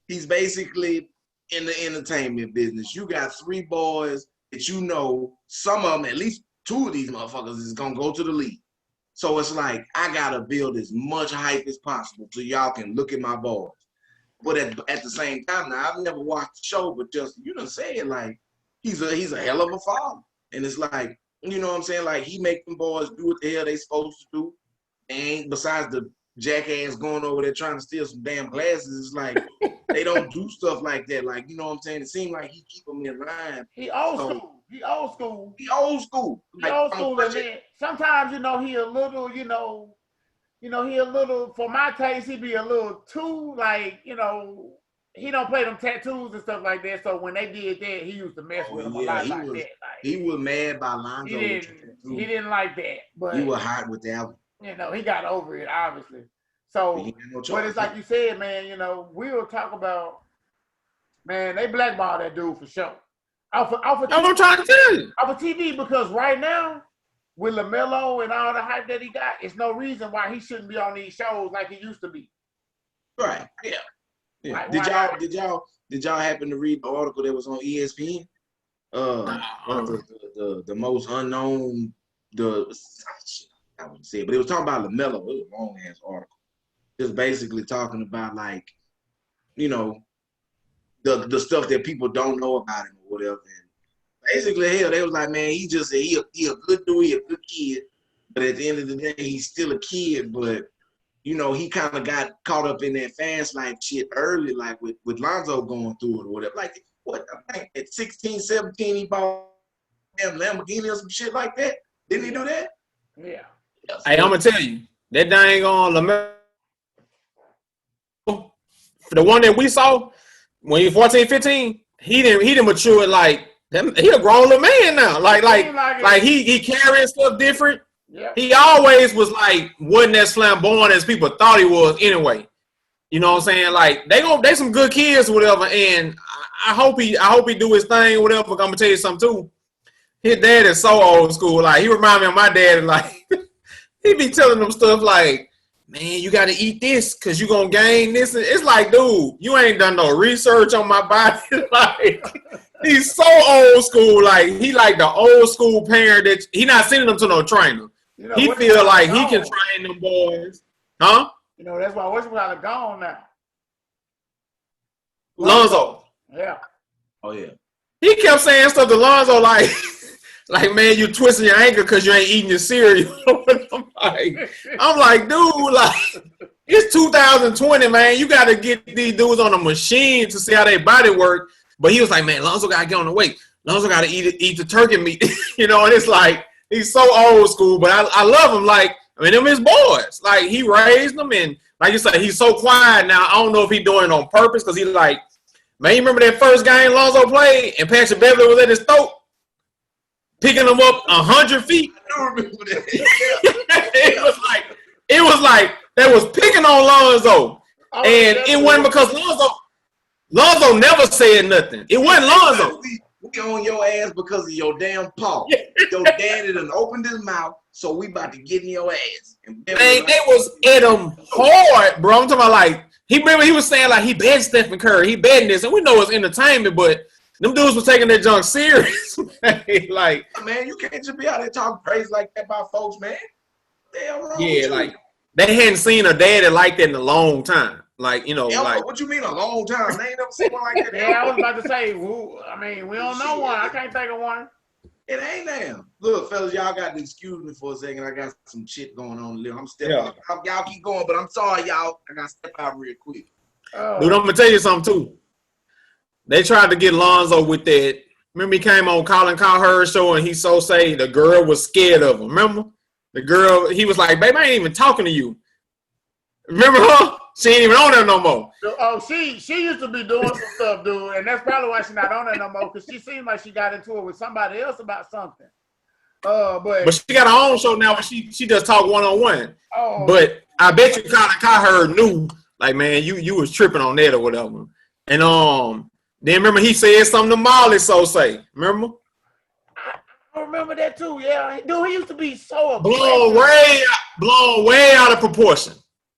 Speaker 2: he's basically in the entertainment business. You got 3 boys that you know, some of them, at least 2 of these motherfuckers is gonna go to the league. So it's like, I gotta build as much hype as possible so y'all can look at my boys. But at the same time, now I've never watched the show, but just, you done said, like, he's a hell of a father. And it's like, you know what I'm saying? Like, he make them boys do what the hell they supposed to do. And besides the jackass going over there trying to steal some damn glasses, it's like, they don't do stuff like that. Like, you know what I'm saying? It seems like he keep them in line.
Speaker 1: He old school. He old school.
Speaker 2: He old school.
Speaker 1: He old school. And then sometimes, you know, he a little, he a little, for my taste, he be a little too, like, you know, he don't play them tattoos and stuff like that. So when they did that, he used to mess with them a lot like that. Like,
Speaker 2: he was mad by Lonzo.
Speaker 1: He didn't like that. But
Speaker 2: he was hot with that one.
Speaker 1: You know, he got over it, obviously. So, but it's like you said, man, you know, we'll talk about, man, they blackball that dude for sure. Off of TV,
Speaker 3: I'm trying to tell you.
Speaker 1: Off of TV, because right now, with LaMelo and all the hype that he got, it's no reason why he shouldn't be on these shows like he used to be.
Speaker 2: Right. Yeah.
Speaker 1: Like,
Speaker 2: did y'all happen to read the article that was on ESPN? The most unknown, I wouldn't say it, but it was talking about LaMelo. It was a long ass article. Just basically talking about, like, you know, the stuff that people don't know about him or whatever. And basically, hell, they was like, man, he a good dude, he a good kid. But at the end of the day, he's still a kid. But, you know, he kind of got caught up in that fast life shit early, like with Lonzo going through it or whatever. Like, what, I think at 16, 17, he bought a Lamborghini or some shit like that. Didn't he do that?
Speaker 1: Yeah.
Speaker 3: Hey, I'm going to tell you, that dang on LaMelo, the one that we saw when he was 14, 15, he didn't mature like he a grown little man now. Like he carrying stuff different.
Speaker 1: Yeah.
Speaker 3: He always was like wasn't as flamboyant as people thought he was anyway. You know what I'm saying? Like they some good kids or whatever, and I hope he do his thing or whatever. I'm gonna tell you something too. His dad is so old school. Like he remind me of my dad. Like he be telling them stuff like, man, you got to eat this because you're going to gain this. It's like, dude, you ain't done no research on my body. Like, he's so old school. Like, he like the old school parent that he not sending them to no trainer. You know, he feel like he can train them boys. Huh?
Speaker 1: You know, that's why Westbrook gone now.
Speaker 3: Lonzo.
Speaker 1: Yeah.
Speaker 2: Oh, yeah.
Speaker 3: He kept saying stuff to Lonzo like, like, man, you twisting your ankle because you ain't eating your cereal. I'm like, dude, like, it's 2020, man. You got to get these dudes on a machine to see how their body work. But he was like, man, Lonzo got to get on the weight. Lonzo got to eat the turkey meat. You know, and it's like, he's so old school. But I love him. Like, I mean, them his boys. Like, he raised them. And like you said, he's so quiet now. I don't know if he's doing it on purpose because he's like, man, you remember that first game Lonzo played and Patrick Beverly was at his throat? Picking them up 100 feet.
Speaker 2: I don't remember that.
Speaker 3: it was like they was picking on Lonzo. And it wasn't because Lonzo never said nothing. It wasn't Lonzo.
Speaker 2: We on your ass because of your damn paw. Your daddy done opened his mouth, so we about to get in your ass. And
Speaker 3: they was at him hard, bro. I'm talking about like, he was saying like he bet Stephen Curry, he betting this, and we know it's entertainment, but them dudes was taking their junk serious. Like,
Speaker 2: man, you can't just be out there talking crazy like that about folks, man. Damn wrong.
Speaker 3: Yeah, like they hadn't seen a daddy like that in a long time. Like, you know,
Speaker 2: Ever?
Speaker 3: like
Speaker 2: What you mean a long time? They ain't never seen one like that.
Speaker 1: Yeah, I was about to say, I mean, we don't know one. I can't think of one.
Speaker 2: It ain't them. Look, fellas, y'all got to excuse me for a second. I got some shit going on. I'm stepping.
Speaker 3: Yeah.
Speaker 2: Y'all keep going, but I'm sorry, y'all. I got to step out real quick.
Speaker 3: Dude, I'm gonna tell you something too. They tried to get Lonzo with that. Remember, he came on Colin Cowherd's show and he say the girl was scared of him. Remember, the girl, he was like, "Babe, I ain't even talking to you." Remember her? She ain't even on there no more.
Speaker 1: Oh, she used to be doing some stuff, dude, and that's probably why she's not on there no more, because she seemed like she got into it with somebody else about something. But
Speaker 3: she got her own show now where she just talk one-on-one.
Speaker 1: Oh,
Speaker 3: but I bet you Colin Cowherd knew, like, man, you was tripping on that or whatever. And then remember he said something to Molly say. Remember?
Speaker 1: I remember that too. Yeah, dude, he used to be so
Speaker 3: blown way out of proportion.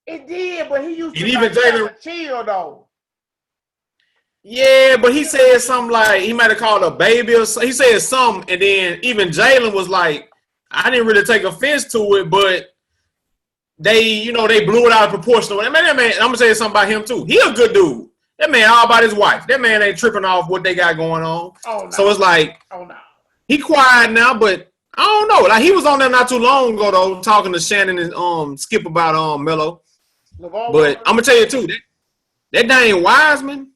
Speaker 1: It did, but he used to
Speaker 3: even Jalen
Speaker 1: chill though.
Speaker 3: Yeah, but he said something like he might have called a baby or something. He said something, and then even Jalen was like, I didn't really take offense to it, but they blew it out of proportion. Man, I'm gonna say something about him too. He a good dude. That man all about his wife. That man ain't tripping off what they got going on.
Speaker 1: Oh, no.
Speaker 3: So it's like,
Speaker 1: oh no,
Speaker 3: he quiet now, but I don't know. Like, he was on there not too long ago though, talking to Shannon and Skip about Melo. But I'm gonna tell you too, that Dane Wiseman,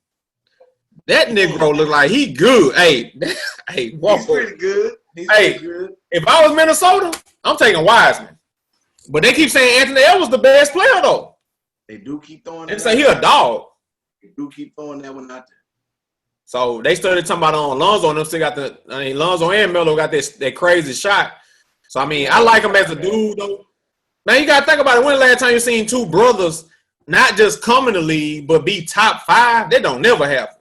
Speaker 3: that Negro look like he good. Hey,
Speaker 2: he's pretty good. Pretty good.
Speaker 3: If I was Minnesota, I'm taking Wiseman. But they keep saying Anthony Edwards the best player though.
Speaker 2: They do keep throwing.
Speaker 3: They say he a dog.
Speaker 2: They do keep throwing that one out there.
Speaker 3: So they started talking about Lonzo, and them still got Lonzo and Melo got that crazy shot. So I mean, I like him as a dude though. Man, you gotta think about it. When the last time you seen two brothers not just come in the league, but be top 5? That don't never happen.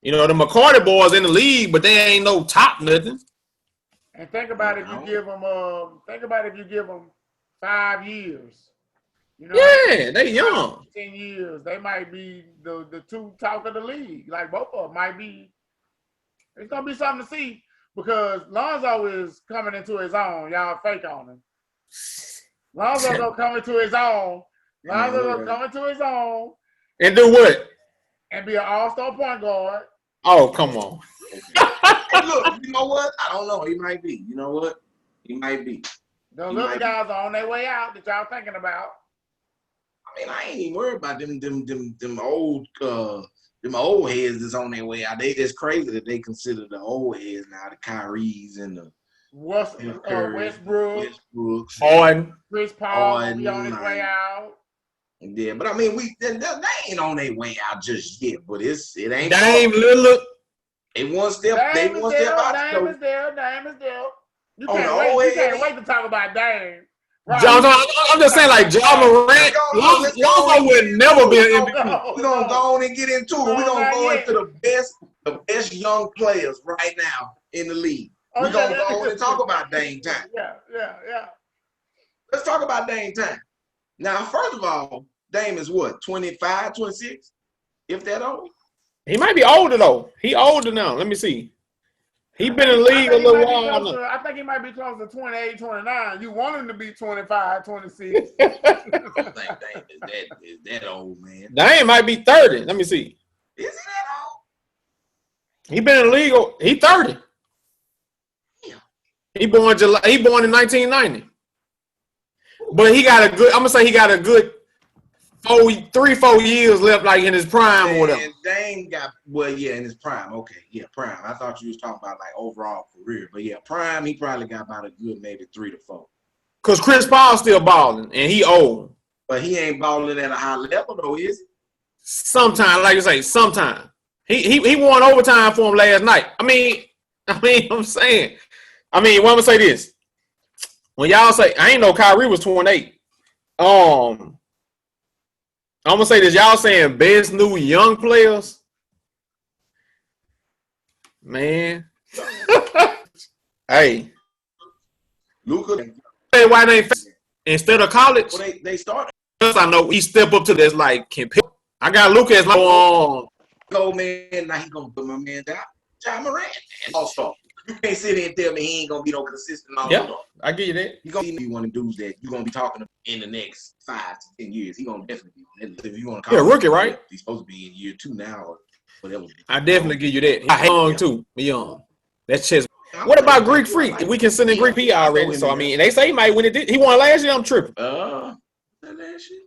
Speaker 3: You know, the McCarty boys in the league, but they ain't no top nothing.
Speaker 1: And think about if you give them 5 years. You know,
Speaker 3: yeah, they young.
Speaker 1: 10 years, they might be the two talk of the league. Like both of them might be. It's gonna be something to see because Lonzo is coming into his own. Y'all fake on him. Lonzo gonna come into his own. Lonzo gonna come into his own.
Speaker 3: And do what?
Speaker 1: And be an all-star point guard.
Speaker 3: Oh, come on.
Speaker 2: Hey, look, you know what? I don't know. He might be. You know what? He might be.
Speaker 1: Those other guys are on their way out that y'all thinking about.
Speaker 2: I mean, I ain't even worried about them old heads that's on their way out. They just crazy that they consider the old heads now, the Kyries and the
Speaker 1: Westbrook,
Speaker 3: Harden,
Speaker 1: Chris Paul will be on his way out.
Speaker 2: Yeah, but I mean, they ain't on their way out just yet. But it ain't.
Speaker 3: Dame Lillard.
Speaker 2: They one step out.
Speaker 1: Dame is there. You can't wait to talk about Dame. Right.
Speaker 3: I'm just saying, like, Ja Morant, Lonzo would never be an MVP.
Speaker 2: We're going to go on and get into it. We're going to go into the best young players right now in the league. We're going to go on and talk about Dame time.
Speaker 1: Yeah.
Speaker 2: Let's talk about Dame time. Now, first of all, Dame is what, 25, 26? If that old?
Speaker 3: He might be older, though. He older now. Let me see. He been in the league a little while.
Speaker 1: I think he might be close to 28, 29. You want him to be 25, 26.
Speaker 2: I don't think Dame is that old, man.
Speaker 3: Dame might be 30. Let me see.
Speaker 2: Is he that old?
Speaker 3: He been in the league. He 30.
Speaker 2: Yeah.
Speaker 3: He born in 1990. But he got a good. I'm gonna say he got a good 4 years left, like in his prime or whatever.
Speaker 2: And Dame got in his prime. Okay, yeah, prime. I thought you was talking about like overall career, but yeah, prime. He probably got about a good maybe 3 to 4.
Speaker 3: Cause Chris Paul's still balling and he old.
Speaker 2: But he ain't balling at a high level though, is he?
Speaker 3: Sometimes, like you say, sometimes he won overtime for him last night. I'm saying. What I'm gonna say this. When y'all say I ain't know Kyrie was 28. I'm gonna say this. Y'all saying best new young players, man. Hey,
Speaker 2: Luka.
Speaker 3: Hey, why they instead of college?
Speaker 2: Well, they started.
Speaker 3: I know he step up to this like can pick. I got Luka as my
Speaker 2: go man. Now he gonna put my man down. Ja Morant, all-star. You can't sit here and tell me he ain't gonna be no consistent all
Speaker 3: Yeah, I give you that.
Speaker 2: He gonna be one of the dudes that you're gonna be talking to in the next 5 to 10 years. He gonna definitely be. If you want to call
Speaker 3: rookie, right?
Speaker 2: He's supposed to be in year 2 now or whatever.
Speaker 3: I definitely give you that. I young too. Me young. That's chess. What about Greek Freak? If we can send in Greek P already. So I mean, they say he might win it. He won last year. I'm tripping.
Speaker 2: Last year?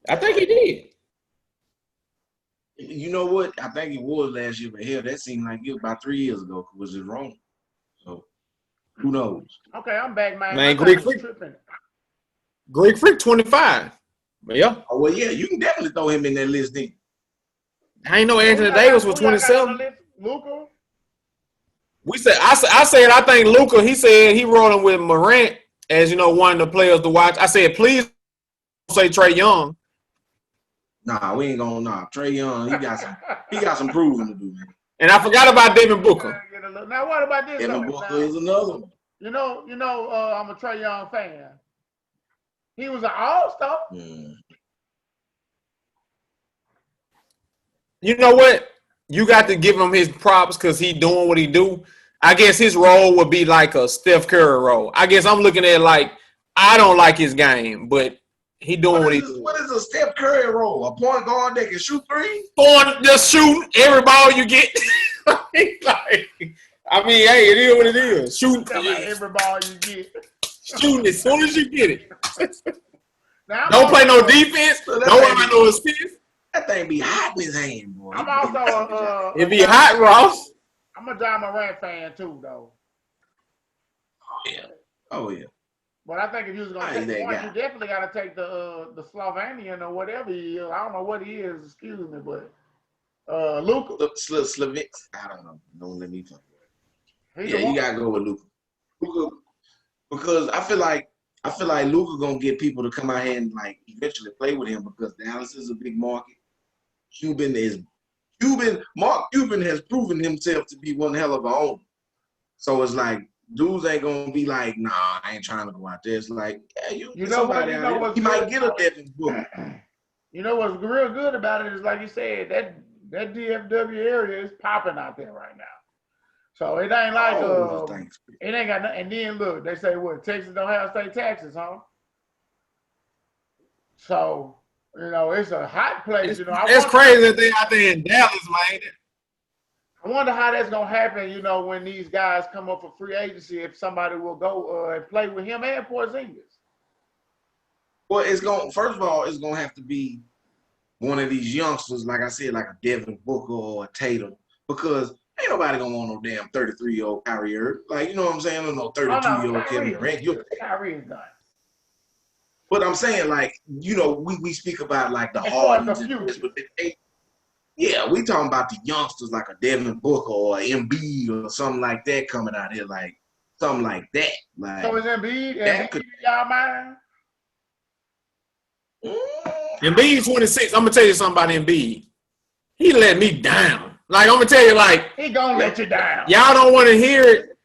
Speaker 3: I think he did.
Speaker 2: You know what? I think it was last year, but hell, that seemed like it was about 3 years ago. Was it wrong? So who knows?
Speaker 1: Okay, I'm back, man.
Speaker 3: Man, Greek Freak. Greek Freak 25. But yeah.
Speaker 2: Oh well, yeah, you can definitely throw him in that list. Then
Speaker 3: I ain't know Anthony Davis was 27.
Speaker 1: Luka.
Speaker 3: I said I think Luka. He said he rolling with Morant as one of the players to watch. I said please don't say Trae Young.
Speaker 2: Nah, we ain't gonna. Nah, Trae Young, he got some proving to do, man.
Speaker 3: And I forgot about Devin Booker.
Speaker 1: Now what about this?
Speaker 2: Devin Booker is another one.
Speaker 1: You know, I'm a Trae Young fan. He was an all-star.
Speaker 3: You know what? You got to give him his props because he doing what he do. I guess his role would be like a Steph Curry role. I guess I'm looking at like I don't like his game, but he doing what he do.
Speaker 2: What is a Steph Curry role? A point guard that can shoot threes?
Speaker 3: Just shooting every ball you get. I mean, hey, it is what it is. Shooting
Speaker 1: every ball you get.
Speaker 3: Shooting as soon as you get it.
Speaker 1: Now,
Speaker 3: don't play no defense. Don't have no assist.
Speaker 2: That thing be hot in his hand, boy.
Speaker 1: I'm also
Speaker 3: it be hot, Ross.
Speaker 1: I'm a Ja Morant fan too, though.
Speaker 2: Oh yeah.
Speaker 1: But I think if you was gonna take one, you definitely got to take the Slovenian or whatever he is. I don't know what he is. Excuse me, but Luka.
Speaker 2: Slavic. I don't know. Don't let me talk. Yeah, you gotta go with Luka. Because I feel like Luka gonna get people to come out here and like eventually play with him because Dallas is a big market. Mark Cuban has proven himself to be one hell of an owner. So it's like dudes ain't gonna be like, nah, I ain't trying to go out there. It's like, yeah, you know what? He might get a Devin Booker.
Speaker 1: You know what's real good about it is like you said, that DFW area is popping out there right now. So it ain't like it ain't got nothing. And then look, they say what Texas don't have state taxes, huh? So it's a hot place.
Speaker 3: It's crazy that they out there in Dallas, man.
Speaker 1: I wonder how that's gonna happen. When these guys come up for free agency, if somebody will go and play with him and Porzingis.
Speaker 2: Well, first of all, it's gonna have to be one of these youngsters, like I said, like a Devin Booker or a Tatum, because ain't nobody gonna want no damn 33-year-old Kyrie Irving. Like, you know what I'm saying? No 32-year-old Kevin Durant.
Speaker 1: Kyrie is done.
Speaker 2: But I'm saying, like, we speak about like the Hardens and future. Yeah, we talking about the youngsters like a Devin Booker or Embiid or something like that coming out here, like something like that. Like,
Speaker 1: so is Embiid y'all mind?
Speaker 3: Embiid 26. I'm gonna tell you something about Embiid. He let me down. Like I'm gonna tell you, like
Speaker 1: he gonna let you down.
Speaker 3: Y'all don't want to hear it.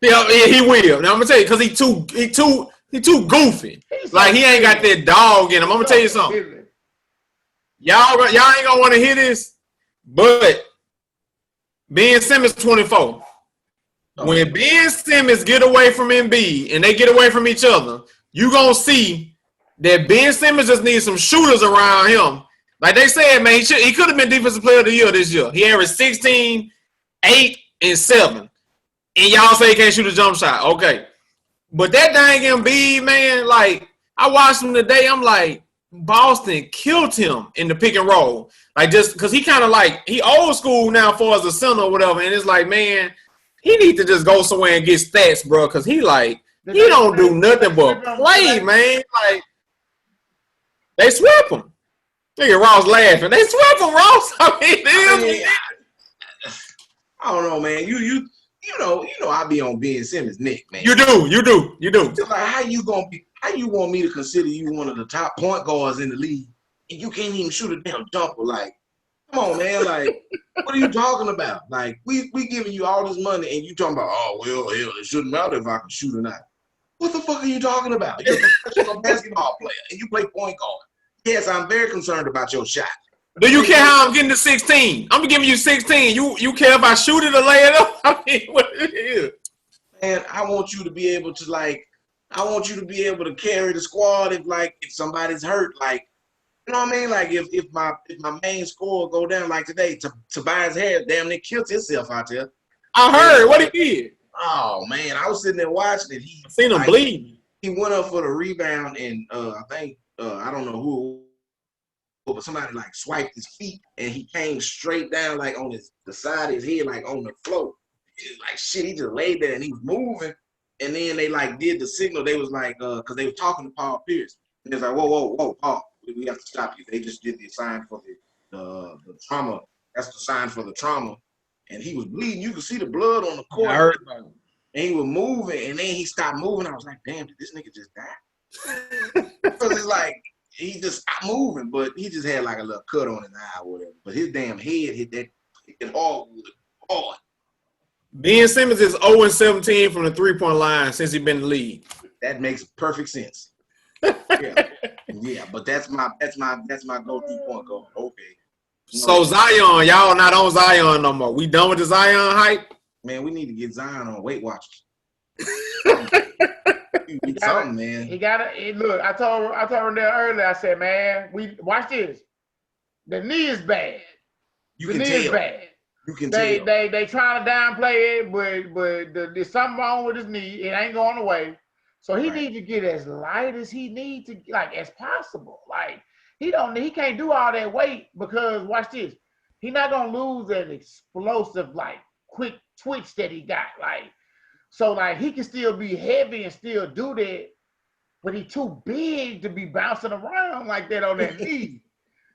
Speaker 3: Yeah, he will. Now I'm gonna tell you because he too goofy. Like he ain't got that dog in him. I'm gonna tell you something. Y'all ain't gonna want to hear this, but Ben Simmons 24. When Ben Simmons get away from Embiid and they get away from each other, you gonna see that Ben Simmons just needs some shooters around him. Like they said, man, he could have been Defensive Player of the Year this year. He averaged 16, 8, and 7. And y'all say he can't shoot a jump shot. Okay. But that dang Embiid, man, like, I watched him today. I'm like, Boston killed him in the pick and roll. Like, just because he kind of like, he old school now for as a center or whatever. And it's like, man, he need to just go somewhere and get stats, bro. Because he don't do nothing but play, man. Like, they swept him. Look at Ross laughing. They swept him, Ross. I
Speaker 2: don't know, man. You know, I be on Ben Simmons' neck, man.
Speaker 3: You do.
Speaker 2: It's like how you want me to consider you one of the top point guards in the league and you can't even shoot a damn jumper? Like, come on, man. Like, what are you talking about? Like, we giving you all this money and you talking about, oh well, hell, it shouldn't matter if I can shoot or not. What the fuck are you talking about? You're a professional basketball player and you play point guard. Yes, I'm very concerned about your shot.
Speaker 3: Do you care how I'm getting to 16? I'm giving you 16. You care if I shoot it or lay it up? I mean, what it is?
Speaker 2: Man, I want you to be able to carry the squad if somebody's hurt, like, you know what I mean? Like if my main scorer go down like today, Tobias Harris damn near killed himself out there.
Speaker 3: I heard what he did.
Speaker 2: Oh man, I was sitting there watching it.
Speaker 3: I seen him bleed.
Speaker 2: He went up for the rebound and I think I don't know who, but somebody like swiped his feet and he came straight down like on the side of his head, like on the floor. It was like shit, he just laid there and he was moving. And then they like did the signal. They was like, because they were talking to Paul Pierce. And they was like, whoa, Paul, we have to stop you. They just did the sign for the trauma. That's the sign for the trauma. And he was bleeding. You could see the blood on the court.
Speaker 3: I heard about him.
Speaker 2: And he was moving, and then he stopped moving. I was like, damn, did this nigga just die? Because it's like, he just stopped moving, but he just had like a little cut on his eye or whatever. But his damn head hit hard.
Speaker 3: Ben Simmons is 0-17 from the 3-point line since he's been in the league.
Speaker 2: That makes perfect sense. Yeah, but that's my go-to point guard. Okay.
Speaker 3: So Zion, y'all not on Zion no more. We done with the Zion hype?
Speaker 2: Man, we need to get Zion on Weight Watchers.
Speaker 1: Man. He got it. Look, I told him there earlier. I said, man, watch this. The knee is bad. The knee is bad.
Speaker 2: You can tell.
Speaker 1: They trying to downplay it, but there's something wrong with his knee. It ain't going away. So he needs to get as light as he needs to, like as possible. Like he can't do all that weight because watch this. He's not gonna lose that explosive, like quick twitch that he got. Like so, like he can still be heavy and still do that, but he's too big to be bouncing around like that on that knee.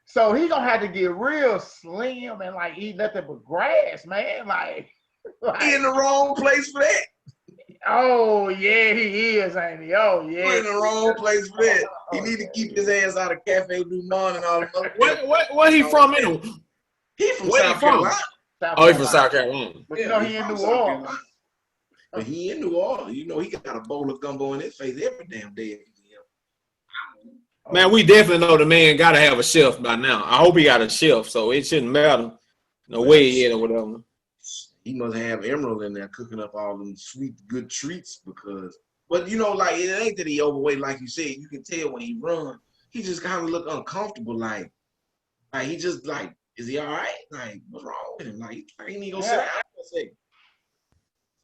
Speaker 1: So he gonna have to get real slim and like eat nothing but grass, man. Like
Speaker 2: he in the wrong place for that.
Speaker 1: Oh yeah, he is, ain't he? Oh yeah,
Speaker 2: he in the wrong place for that. He need to keep his ass out of Cafe Du Monde and all that.
Speaker 3: Where he from? Anyway?
Speaker 2: He from South Carolina.
Speaker 3: He from South Carolina.
Speaker 1: But you know he in New Orleans.
Speaker 2: But he in New Orleans. You know he got a bowl of gumbo in his face every damn day.
Speaker 3: Man, we definitely know the man got to have a chef by now. I hope he got a chef, so it shouldn't matter no way he is or whatever.
Speaker 2: He must have Emerald in there cooking up all them sweet, good treats but you know, like it ain't that he overweight, like you said. You can tell when he run, he just kind of look uncomfortable, like he just like, is he all right? Like, what's wrong with him? Like he need to go sit down.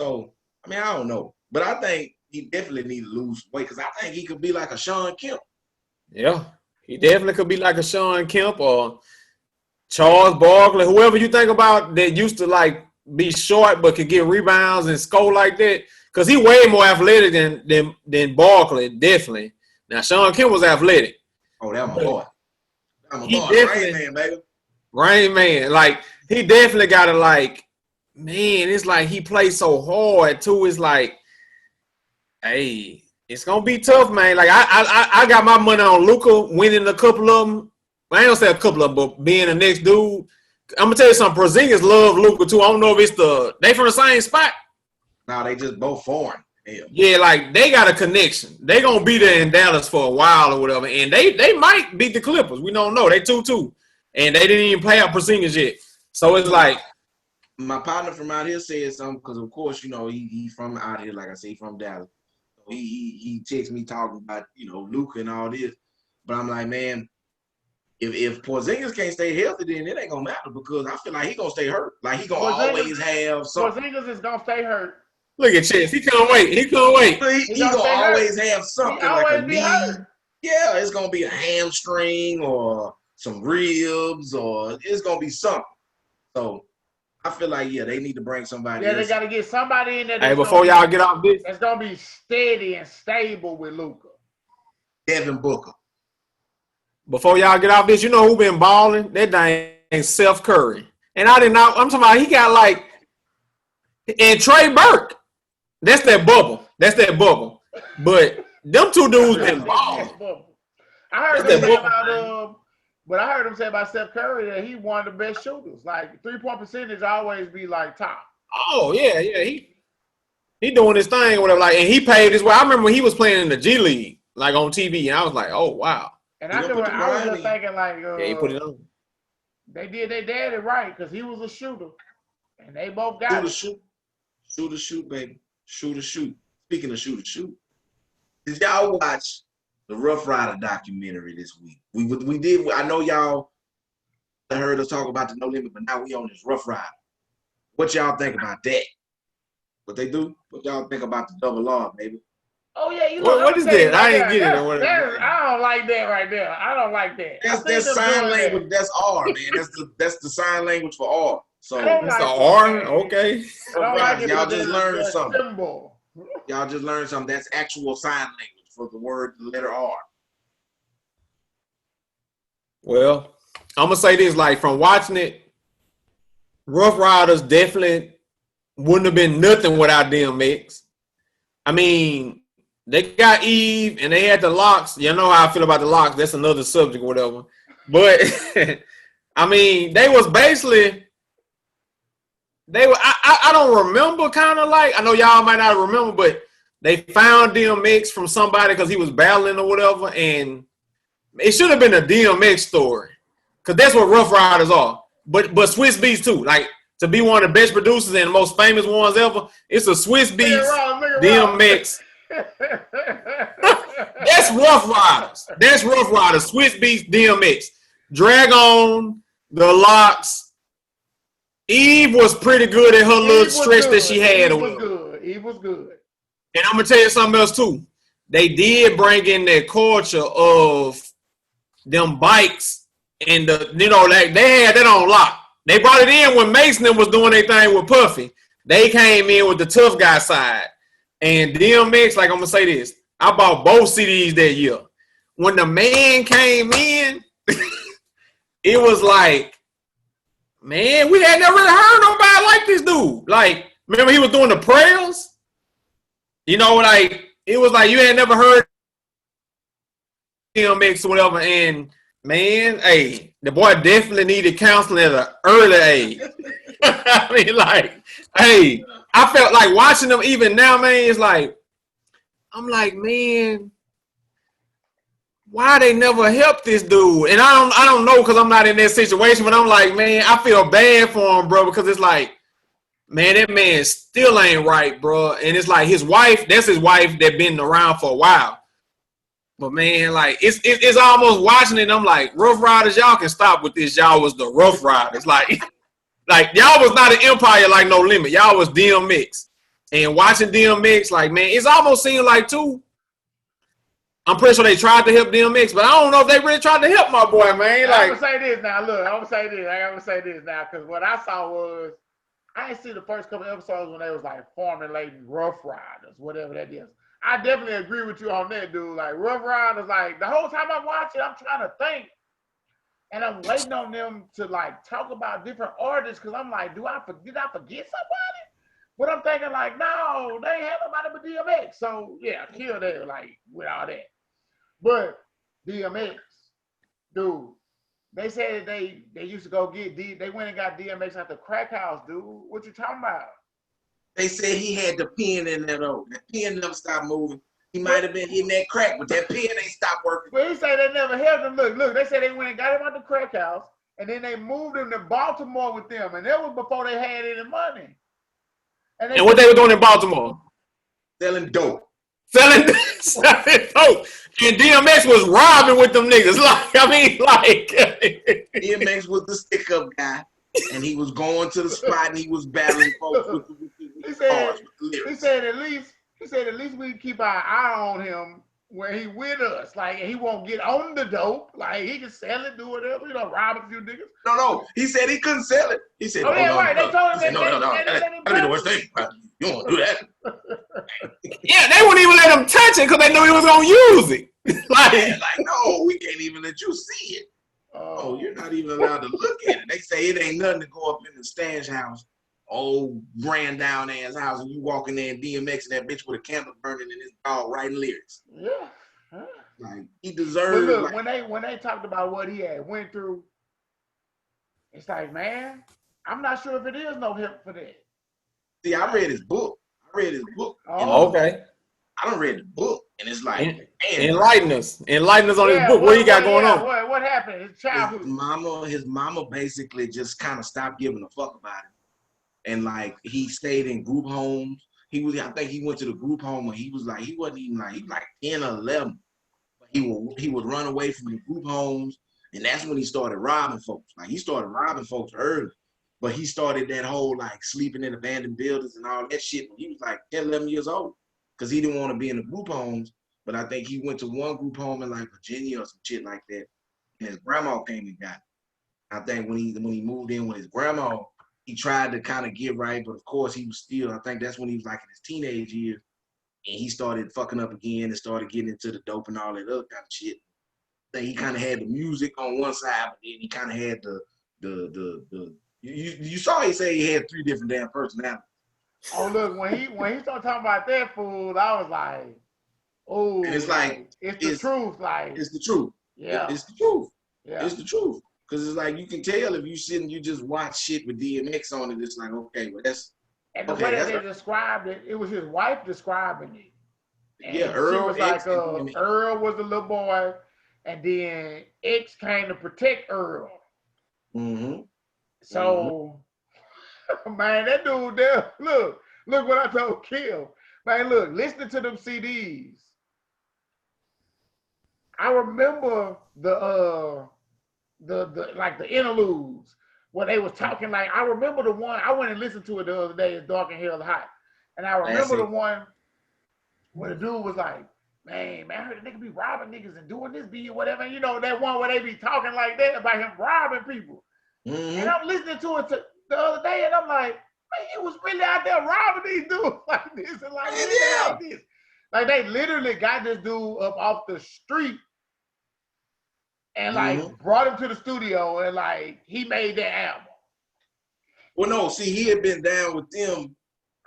Speaker 2: So, I mean, I don't know, but I think he definitely need to lose weight because I think he could be like a Sean Kemp.
Speaker 3: Yeah, he definitely could be like a Sean Kemp or Charles Barkley, whoever you think about that used to like be short but could get rebounds and score like that. Because he way more athletic than Barkley, definitely. Now, Sean Kemp was athletic.
Speaker 2: Oh, that my boy. That my boy. Rain Man, baby.
Speaker 3: Rain Man. Like, he definitely got to like, man, it's like he plays so hard, too. It's like, hey, it's going to be tough, man. Like, I got my money on Luka winning a couple of them. I ain't going to say a couple of them, but being the next dude. I'm going to tell you something. Porzingis love Luka, too. I don't know if it's they from the same spot.
Speaker 2: No, they just both foreign. Hell.
Speaker 3: Yeah, like, they got a connection. They going to be there in Dallas for a while or whatever, and they might beat the Clippers. We don't know. They 2-2, and they didn't even play out Porzingis yet. So it's like.
Speaker 2: My partner from out here said something because, of course, you know, he's from out here, like I say, from Dallas. He texts me talking about, you know, Luka and all this. But I'm like, man, if Porzingis can't stay healthy, then it ain't going to matter because I feel like he's going to stay hurt. Like, he going to always have something.
Speaker 1: Porzingis is going to stay hurt.
Speaker 3: Look at Chess. He can't wait. He can't wait.
Speaker 2: He going to always have something like a knee. Yeah, it's going to be a hamstring or some ribs or it's going to be something. So, I feel like, yeah, they need to bring somebody else.
Speaker 1: They got to get somebody in there.
Speaker 3: Hey, before y'all get off this.
Speaker 1: That's going to be steady and stable with Luka.
Speaker 2: Devin Booker.
Speaker 3: Before y'all get off this, you know who been balling? That dang Steph Curry. And I did not, I'm talking about he got like, and Trey Burke. That's that bubble. But them two dudes been balling.
Speaker 1: I heard them say about But I heard him say about Steph Curry that he one of the best shooters. Like 3-point percentage always be like top.
Speaker 3: Oh yeah. He doing his thing or whatever. Like, and he paved his way. I remember when he was playing in the G League, like on TV, and I was like, oh wow.
Speaker 1: And I was just thinking like,
Speaker 3: yeah, he put it on.
Speaker 1: They did their daddy right because he was a shooter, and they both got
Speaker 2: Shoot, shoot, baby. Shoot. Speaking of shoot. Did y'all watch the Rough Rider documentary this week? We did. I know y'all heard us talk about the No Limit, but now we on this Rough Rider. What y'all think about that? What they do? What y'all think about the double R, baby?
Speaker 1: Oh yeah, you know
Speaker 3: what is that? I ain't get it.
Speaker 1: I don't like that right there. I don't like that.
Speaker 2: That's sign language. That's R, man. That's the sign language for R. So
Speaker 3: it's the R. Okay.
Speaker 2: Y'all just learned something. Symbol. Y'all just learned something. That's actual sign language for the word, the letter R.
Speaker 3: Well, I'm gonna say this: like from watching it, Rough Riders definitely wouldn't have been nothing without DMX. I mean, they got Eve and they had the Locks. You know how I feel about the Locks. That's another subject or whatever. But I mean, they was basically I don't remember, kind of like, I know y'all might not remember, but they found DMX from somebody because he was battling or whatever, and it should have been a DMX story because that's what Rough Riders are. But Swiss Beats too, like to be one of the best producers and the most famous ones ever, it's a Swiss Beats DMX. That's Rough Riders. That's Rough Riders. Swiss Beats DMX. Drag On, the Locks. Eve was pretty good at her little stretch that she had.
Speaker 1: Eve was good.
Speaker 3: And I'm gonna tell you something else too. They did bring in that culture of them bikes and like they had that on lock. They brought it in when Mason was doing their thing with Puffy. They came in with the tough guy side. And DMX, like I'm gonna say this, I bought both CDs that year. When the man came in, it was like, man, we had never really heard nobody like this dude. Like, remember he was doing the prayers? You know, like, it was like you had never heard DMX or whatever. And, man, hey, the boy definitely needed counseling at an early age. I mean, like, hey, I felt like watching them even now, man, it's like, I'm like, man, why they never helped this dude? And I don't know because I'm not in that situation, but I'm like, man, I feel bad for him, bro, because it's like, man, that man still ain't right, bro. And it's like his wife, that's his wife that been around for a while. But man, like it's almost watching it. I'm like, Rough Riders, y'all can stop with this. Y'all was the Rough Riders, like y'all was not an empire like No Limit. Y'all was DMX. And watching DMX, like, man, it's almost seemed like too. I'm pretty sure they tried to help DMX, but I don't know if they really tried to help my boy, man. Like,
Speaker 1: I'm gonna say this now. Look, I'm gonna say this now because what I saw was I didn't see the first couple episodes when they was like formulating Rough Riders, whatever that is. I definitely agree with you on that, dude. Like Rough Riders, like the whole time I watch it, I'm trying to think, and I'm waiting on them to like talk about different artists because I'm like, did I forget somebody? But I'm thinking like, no, they ain't have nobody but DMX. So yeah, kill that like with all that. But DMX, dude, they said they used to go get they went and got DMX at the crack house, dude. What you talking about?
Speaker 2: They said he had the pen in there though. That pen never stopped moving. He might have been hitting that crack, but that pen ain't stopped working.
Speaker 1: Well, he said they never helped him. Look, they said they went and got him out the crack house, and then they moved him to Baltimore with them, and that was before they had any money.
Speaker 3: And what they were doing in Baltimore?
Speaker 2: Selling dope.
Speaker 3: Selling dope. And DMX was robbing with them niggas. Like, I mean, like.
Speaker 2: DMX was the stick-up guy, and he was going to the spot, and he was battling folks with the cars, with the lyrics.
Speaker 1: He said at least we keep our eye on him where he with us. Like, he won't get on the dope. Like, he can sell it, do whatever, rob a few niggas.
Speaker 2: No. He said he couldn't sell it. He said,
Speaker 1: right. They told him
Speaker 2: that'd be the worst thing. You don't do that.
Speaker 3: Yeah, they wouldn't even let him touch it because they knew he was going to use it.
Speaker 2: like, no, we can't even let you see it. Oh, you're not even allowed to look at it. They say it ain't nothing to go up in the Stan's house, old grand down ass house, and you walk in there and DMX and that bitch with a candle burning and his dog writing lyrics.
Speaker 1: Yeah. Huh?
Speaker 2: Like, he deserved.
Speaker 1: But look, when they talked about what he had went through, it's like, man, I'm not sure if it is no help for that.
Speaker 2: See, I read his book.
Speaker 3: Oh, okay.
Speaker 2: I done read the book. And it's like, man,
Speaker 3: enlighten us on his book. What he got going on?
Speaker 1: What happened? His childhood.
Speaker 2: His mama basically just kind of stopped giving a fuck about him. And like he stayed in group homes. I think he went to the group home when he wasn't even like, he was like 10 or 11. But he would run away from the group homes. And that's when he started robbing folks. Like he started robbing folks early. But he started that whole like sleeping in abandoned buildings and all that shit when he was like 10, 11 years old. Because he didn't want to be in the group homes. But I think he went to one group home in like Virginia or some shit like that. And his grandma came and got him. I think when he moved in with his grandma, he tried to kind of get right, but of course he was still, I think that's when he was like in his teenage years, and he started fucking up again and started getting into the dope and all that other kind of shit. I think he kind of had the music on one side, but then he kind of had you saw he say he had 3 different damn personalities.
Speaker 1: Oh look, when he started talking about that food, I was like, oh,
Speaker 2: it's like
Speaker 1: it's the truth, like
Speaker 2: it's the truth.
Speaker 1: Yeah,
Speaker 2: it's the truth.
Speaker 1: Yeah,
Speaker 2: it's the truth. Because it's like you can tell if you sit and you just watch shit with DMX on it, it's like, okay, well that's
Speaker 1: and the way that they described it, it was his wife describing it. And
Speaker 2: yeah, Earl
Speaker 1: was like Earl was the little boy, and then X came to protect Earl.
Speaker 2: Mm-hmm.
Speaker 1: So man, that dude there, look what I told Kim. Man, look, listening to them CDs. I remember the like the interludes where they was talking. Like I remember the one I went and listened to it the other day. It's Dark and Hell Hot, and I remember the one where the dude was like, "Man, I heard a nigga be robbing niggas and doing this, be whatever." You know that one where they be talking like that about him robbing people. Mm-hmm. And I'm listening to it the other day, and I'm like, "Man, he was really out there robbing these dudes like this and like this." Like they literally got this dude up off the street. And like brought him to the studio and like he made that album.
Speaker 2: Well, no, see, he had been down with them.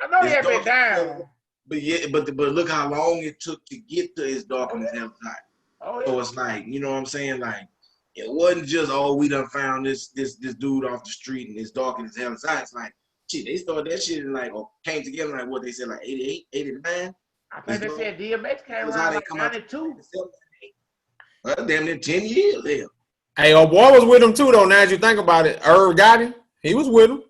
Speaker 1: I know he had been down.
Speaker 2: But yeah, but look how long it took to get to his Dark and Hell Hot.
Speaker 1: Oh, yeah.
Speaker 2: So it's like, you know what I'm saying? Like it wasn't just, oh, we done found this dude off the street and it's Dark and Hell Hot. It's like, shit, they started that shit and like came together like what they said, like 88, 89.
Speaker 1: I think they said DMX came around like 92.
Speaker 2: Well, damn near 10 years there.
Speaker 3: Hey, old boy was with him too, though. Now as you think about it, Irv got him. He was with him.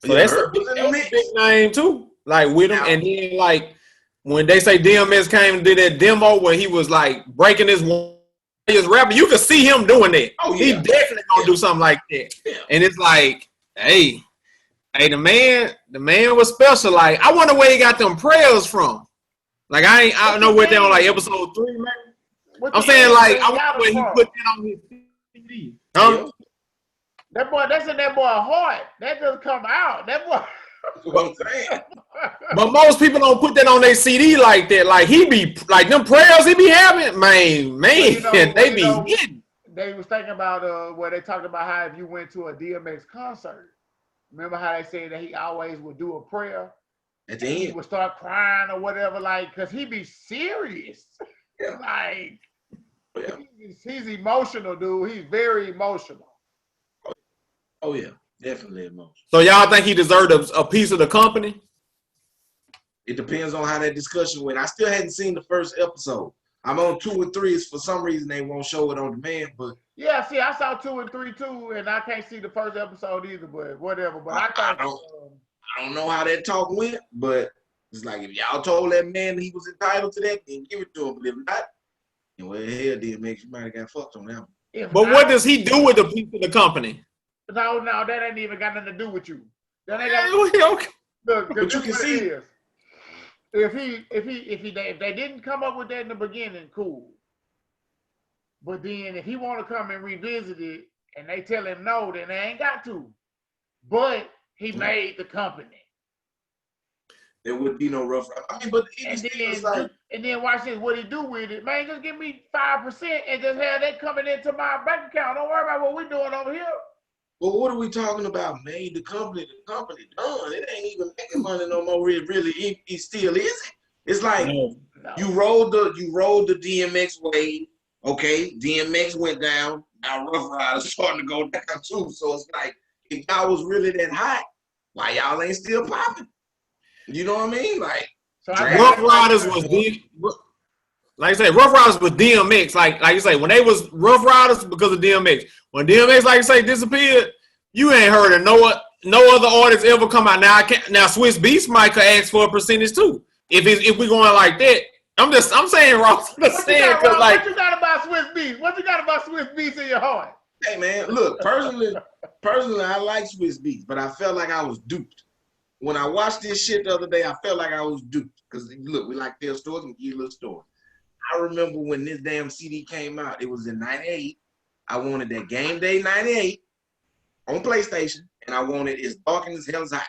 Speaker 3: So that's a big name too. Like with him, and then like when they say DMX came and did that demo where he was like breaking his rapping, you could see him doing that. Oh, yeah. He definitely gonna do something like that. Yeah. And it's like, hey, the man was special. Like I wonder where he got them prayers from. Like I don't know where they on like episode 3, man. I'm saying, like, I wonder where he put that on his CD. Huh?
Speaker 1: That boy, that's in that boy heart. That doesn't come out. That boy.
Speaker 2: That's what I'm saying.
Speaker 3: But most people don't put that on their CD like that. Like, he be, like, them prayers he be having, man, they be hitting.
Speaker 1: They was thinking about where they talked about how if you went to a DMX concert, remember how they said that he always would do a prayer?
Speaker 2: At the end.
Speaker 1: He would start crying or whatever, like, because he be serious. Yeah. Like, yeah. He's emotional, dude. He's very emotional.
Speaker 2: Oh yeah, definitely emotional.
Speaker 3: So y'all think he deserved a piece of the company?
Speaker 2: It depends on how that discussion went. I still hadn't seen the first episode. I'm on 2 or 3. For some reason, they won't show it on demand. But
Speaker 1: yeah, see, I saw 2 and 3 too, and I can't see the first episode either. But whatever. But I
Speaker 2: don't know how that talk went, but it's like if y'all told that man he was entitled to that, then give it to him. But if not, then well, hell, DMX, you might have got fucked on that one.
Speaker 3: But what does he do with the piece of the company?
Speaker 1: No, that ain't even got nothing to do with you. That ain't got
Speaker 3: okay.
Speaker 1: Look, but you can see if they didn't come up with that in the beginning, cool. But then if he want to come and revisit it, and they tell him no, then they ain't got to. But he made the company.
Speaker 2: There would be no Ruff. I mean, but
Speaker 1: and then watch this. What he do with it, man? Just give me 5% and just have that coming into my bank account. Don't worry about what we're doing over here.
Speaker 2: Well, what are we talking about? Made the company done. It ain't even making money no more. Really, it still isn't. It's like you rode the DMX wave. Okay, DMX went down. Now Rough Riders starting to go down too. So it's like if y'all was really that hot, why y'all ain't still popping? You know what I mean? Like
Speaker 3: so Rough Riders was like I said, Rough Riders with DMX. Like you say, when they was Rough Riders because of DMX. When DMX, like you say, disappeared, you ain't heard of no other artists ever come out. Now Swiss Beats might could ask for a percentage too. If we going like that. I'm saying, Ross.
Speaker 1: What you got about Swiss Beats? What you got about Swiss Beats in your heart?
Speaker 2: Hey man, look, personally, I like Swiss Beats, but I felt like I was duped. When I watched this shit the other day, I felt like I was duped. Because look, we like tell stories and give you a little story. I remember when this damn CD came out, it was in 98. I wanted that Game Day 98 on PlayStation, and I wanted It's Dark and As Hell's Hot.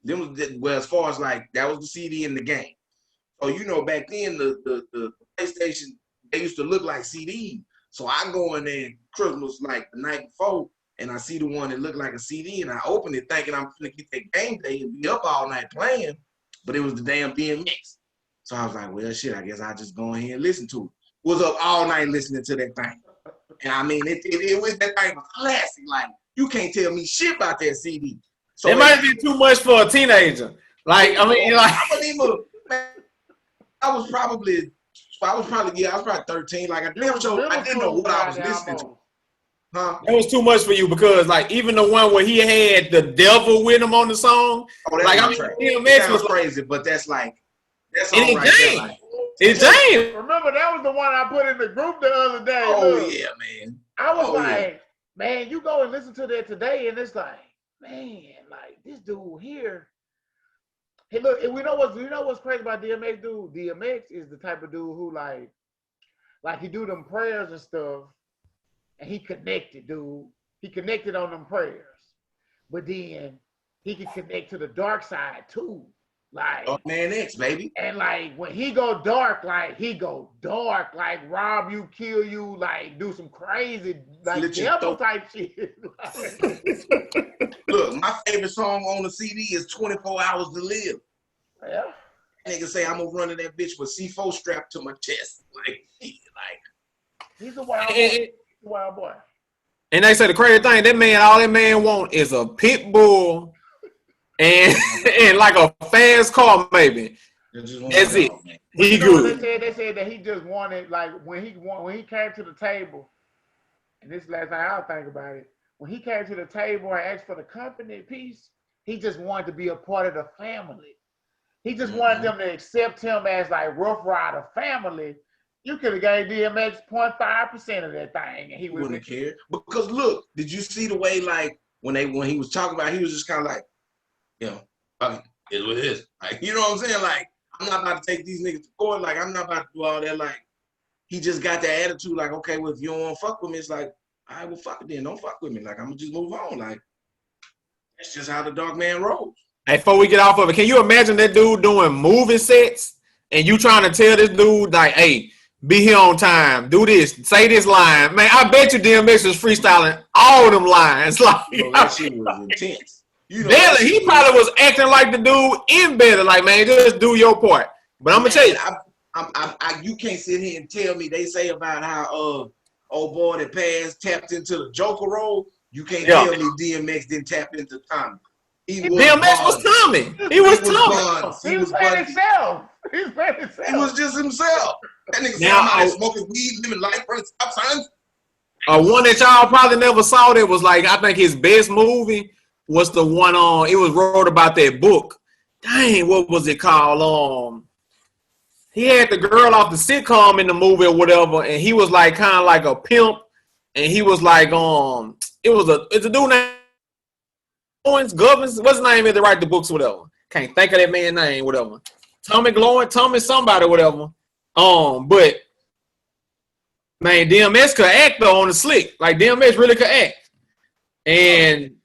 Speaker 2: Well, as far as like, that was the CD in the game. So, you know, back then, the PlayStation, they used to look like CDs. So I go in there Christmas like the night before, and I see the one that looked like a CD, and I open it thinking I'm going to get that Game Day and be up all night playing, but it was the damn DMX. So I was like, well, shit, I guess I'll just go ahead and listen to it. Was up all night listening to that thing. And I mean, it was that thing was classic. Like, you can't tell me shit about that CD. So
Speaker 3: it might be too much for a teenager. Like, I mean, like.
Speaker 2: I was probably 13. Like, I didn't know what I was listening to. Huh?
Speaker 3: That was too much for you because, like, even the one where he had the devil with him on the song, like, I mean, DMX was
Speaker 2: crazy, but that's all right.
Speaker 3: It's James.
Speaker 1: Remember, that was the one I put in the group the other day.
Speaker 2: Oh, yeah, man.
Speaker 1: I was man, you go and listen to that today, and it's like, man, like, this dude here. Hey, look, we know what's crazy about DMX, dude? DMX is the type of dude who, like he do them prayers and stuff, and he connected, dude. He connected on them prayers. But then he can connect to the dark side, too. Like,
Speaker 2: oh, man, X, baby.
Speaker 1: And, like, when he go dark, like rob you, kill you, like, do some crazy, like, devil type shit.
Speaker 2: Look, my favorite song on the CD is 24 Hours to Live.
Speaker 1: Yeah.
Speaker 2: Nigga say I'm gonna run in that bitch with C4 strapped to my chest.
Speaker 1: He's a wild boy.
Speaker 3: And they say the crazy thing, all that man want is a pit bull and like a fast car, maybe. That's it. He good.
Speaker 1: They said that he just wanted, like, when he came to the table, and this is the last time I'll think about it. When he came to the table and asked for the company piece, he just wanted to be a part of the family. He just wanted them to accept him as, like, Rough Rider family. You could have gave DMX 0.5% of that thing, and he
Speaker 2: wouldn't care. Because look, did you see the way, like, when he was talking about, he was just kind of like, you know, fucking is what it is. Like, you know what I'm saying? Like, I'm not about to take these niggas to court. Like, I'm not about to do all that. Like, he just got that attitude. Like, okay, well, if you don't want to fuck with me, it's like, all right, well, fuck it then. Don't fuck with me. Like, I'm gonna just move on. Like, that's just how the dark man rolls.
Speaker 3: Hey, before we get off of it, can you imagine that dude doing movie sets and you trying to tell this dude, like, hey, be here on time, do this, say this line. Man, I bet you DMX was freestyling all of them lines. Like,
Speaker 2: that shit was intense.
Speaker 3: You know, he probably was acting like the dude in better. Like, man, just do your part. But I'm gonna tell you,
Speaker 2: you can't sit here and tell me they say about how old boy that passed tapped into the Joker role. You can't tell me DMX didn't tap into Tommy.
Speaker 3: DMX was Tommy. He was Tommy.
Speaker 1: He was playing himself. He
Speaker 2: was just himself. That nigga said, I'm out smoking weed, living life, running stop signs.
Speaker 3: One that y'all probably never saw that was, like, I think his best movie was the one on, it was wrote about that book. Dang, what was it called? He had the girl off the sitcom in the movie or whatever, and he was like kind of like a pimp, and he was like, it's a dude named Governors, what's his name is to write the books or whatever. Can't think of that man's name, whatever. Tommy somebody, whatever. But man, DMX could act though on the slick. Like, DMX really could act. And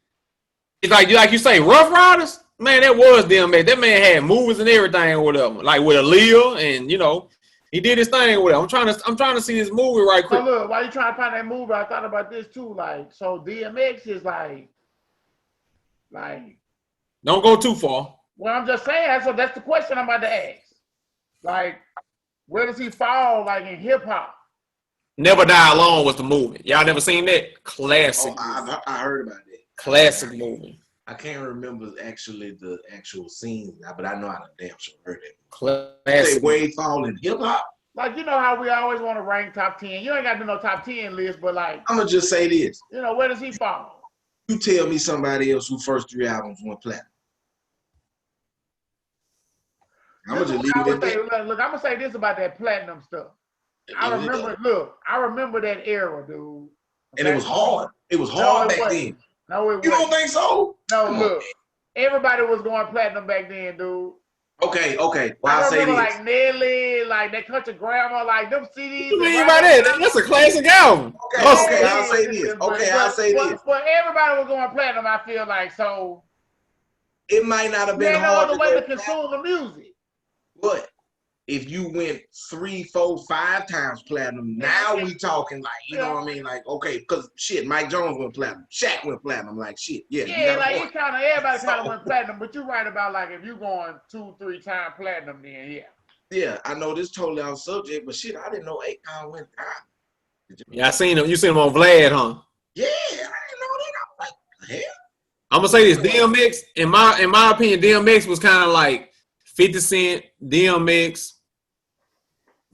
Speaker 3: it's like you say, Rough Riders, man, that was DMX. That man had movies and everything or whatever. Like with Aaliyah, and you know, he did his thing or whatever. I'm trying to see this movie right quick.
Speaker 1: So look, while you trying to find that movie, I thought about this too. Like, so DMX is like
Speaker 3: don't go too far.
Speaker 1: Well, I'm just saying, so that's the question I'm about to ask. Like, where does he fall, like, in hip hop?
Speaker 2: Never Die Alone was the movie. Y'all never seen that? Classic.
Speaker 1: Oh, I heard about it.
Speaker 2: Classic movie.
Speaker 1: I can't remember the actual scene, but I know I damn sure heard it.
Speaker 2: Classic.
Speaker 1: Where he fall in hip hop? Like, you know how we always want to rank top 10. You ain't got to do no top 10 list, but like,
Speaker 2: I'm gonna just say this.
Speaker 1: you know, where does he fall?
Speaker 2: You tell me somebody else whose first 3 albums went platinum. I'm gonna just leave it at that.
Speaker 1: Look, I'm gonna say this about that platinum stuff. I remember that era, dude. Okay?
Speaker 2: And it was hard. It was hard back then.
Speaker 1: No, it wasn't.
Speaker 2: You don't think so?
Speaker 1: No, look. Everybody was going platinum back then, dude.
Speaker 2: Okay. Well,
Speaker 1: I
Speaker 2: say
Speaker 1: remember
Speaker 2: this.
Speaker 1: like Nelly, like that country grandma, like them CDs.
Speaker 3: What you mean by that? That's a classic album.
Speaker 2: Okay, I'll say this. I'll say this.
Speaker 1: But everybody was going platinum, I feel like. So
Speaker 2: it might not have been
Speaker 1: no
Speaker 2: hard
Speaker 1: other way to consume the music.
Speaker 2: But if you went 3, 4, 5 times platinum, now we talking like, you know what I mean? Like, okay, because shit, Mike Jones went platinum, Shaq went platinum, like shit. Yeah,
Speaker 1: like it kind of everybody kind of went platinum, but you're right about like if you going 2, 3 times platinum, then yeah.
Speaker 2: Yeah, I know this totally out of subject, but shit, I didn't know Akon went down.
Speaker 3: Yeah, I seen him. You seen him on Vlad, huh?
Speaker 2: Yeah, I didn't know that. I was like, hell.
Speaker 3: I'm gonna say this: DMX, in my opinion, DMX was kind of like 50 Cent, DMX.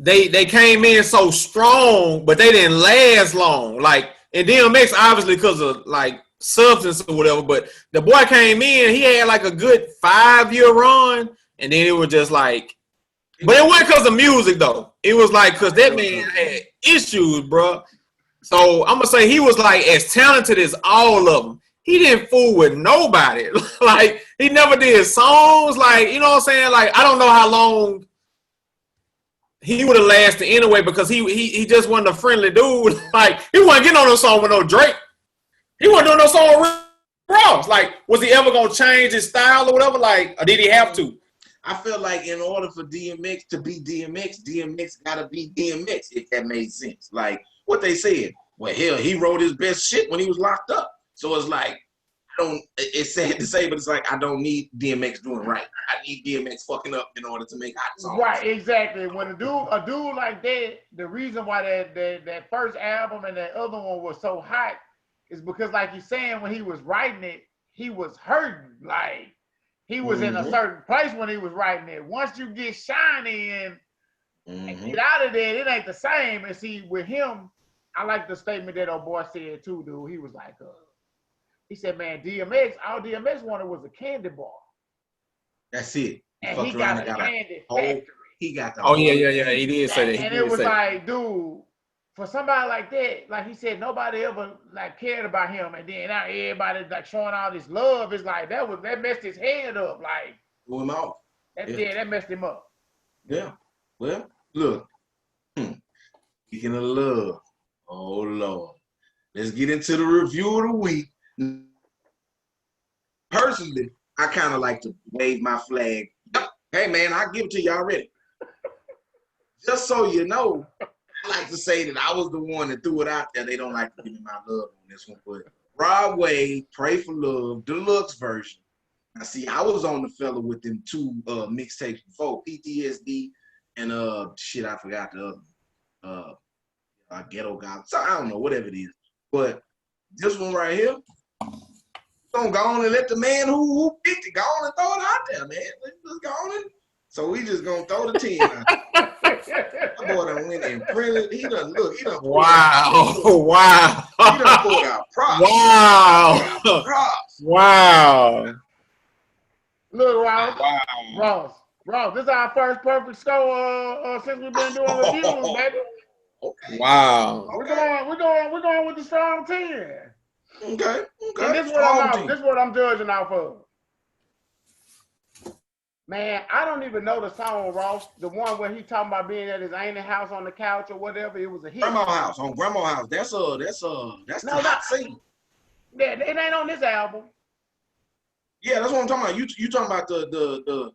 Speaker 3: They came in so strong, but they didn't last long. Like, and DMX obviously because of like substance or whatever. But the boy came in, he had like a good 5-year run, and then it was just like. But it wasn't because of music though. It was like because that man had issues, bro. So I'm gonna say he was like as talented as all of them. He didn't fool with nobody. Like he never did songs. Like, you know what I'm saying? Like I don't know how long he would have lasted anyway because he just wasn't a friendly dude. Like he wasn't getting on no song with no Drake. He wasn't doing no song with Ross. Like was he ever gonna change his style or whatever? Like or did he have to?
Speaker 2: I feel like in order for DMX to be DMX, DMX gotta be DMX, if that made sense. Like what they said. Well, hell, he wrote his best shit when he was locked up. So it's like, it's sad to say, but it's like, I don't need DMX doing right. I need DMX fucking up in order to make hot songs.
Speaker 1: Right, exactly. When a dude like that, the reason why that first album and that other one was so hot is because like you're saying, when he was writing it, he was hurting. Like, he was in a certain place when he was writing it. Once you get shiny and get out of there, it ain't the same. And see, with him, I like the statement that old boy said too, dude. He was like, he said, man, DMX, all DMX wanted was a candy bar.
Speaker 2: That's it.
Speaker 1: And he got a candy factory.
Speaker 2: He got the
Speaker 3: yeah. He did say that.
Speaker 1: And it was like, dude, for somebody like that, like he said, nobody ever like cared about him. And then now everybody's like showing all this love. It's like that messed his head up. Like
Speaker 2: blew him out.
Speaker 1: That messed him up.
Speaker 2: Yeah. Well, look. Speaking of love. Oh Lord. Let's get into the review of the week. Personally, I kind of like to wave my flag. Hey man, I'll give it to you already. Just so you know, I like to say that I was the one that threw it out there. They don't like to give me my love on this one, but Rod Wave, Pray for Love, Deluxe version. Now see, I was on the fella with them 2 mixtapes before, PTSD and shit, I forgot the other Ghetto God. So I don't know, whatever it is. But this one right here, don't go on and let the man who picked it go on and throw it out there, man. Let's just go on and. So we just gonna throw the 10 out there. That boy done went and printed. He done look. He done.
Speaker 3: Wow.
Speaker 2: He done pulled out props.
Speaker 3: Wow.
Speaker 2: Props.
Speaker 3: Wow.
Speaker 1: Look, Ross, this is our first perfect score since we've been doing reviews, baby.
Speaker 2: Okay.
Speaker 3: Wow.
Speaker 1: We're going with the strong 10.
Speaker 2: Okay.
Speaker 1: And this is what I'm judging off of. Man, I don't even know the song, Ross. The one where he talking about being at his auntie house on the couch or whatever. It was a hit.
Speaker 2: Grandma house. That's the hot scene.
Speaker 1: Yeah, it ain't on this album.
Speaker 2: Yeah, that's what I'm talking about. You talking about the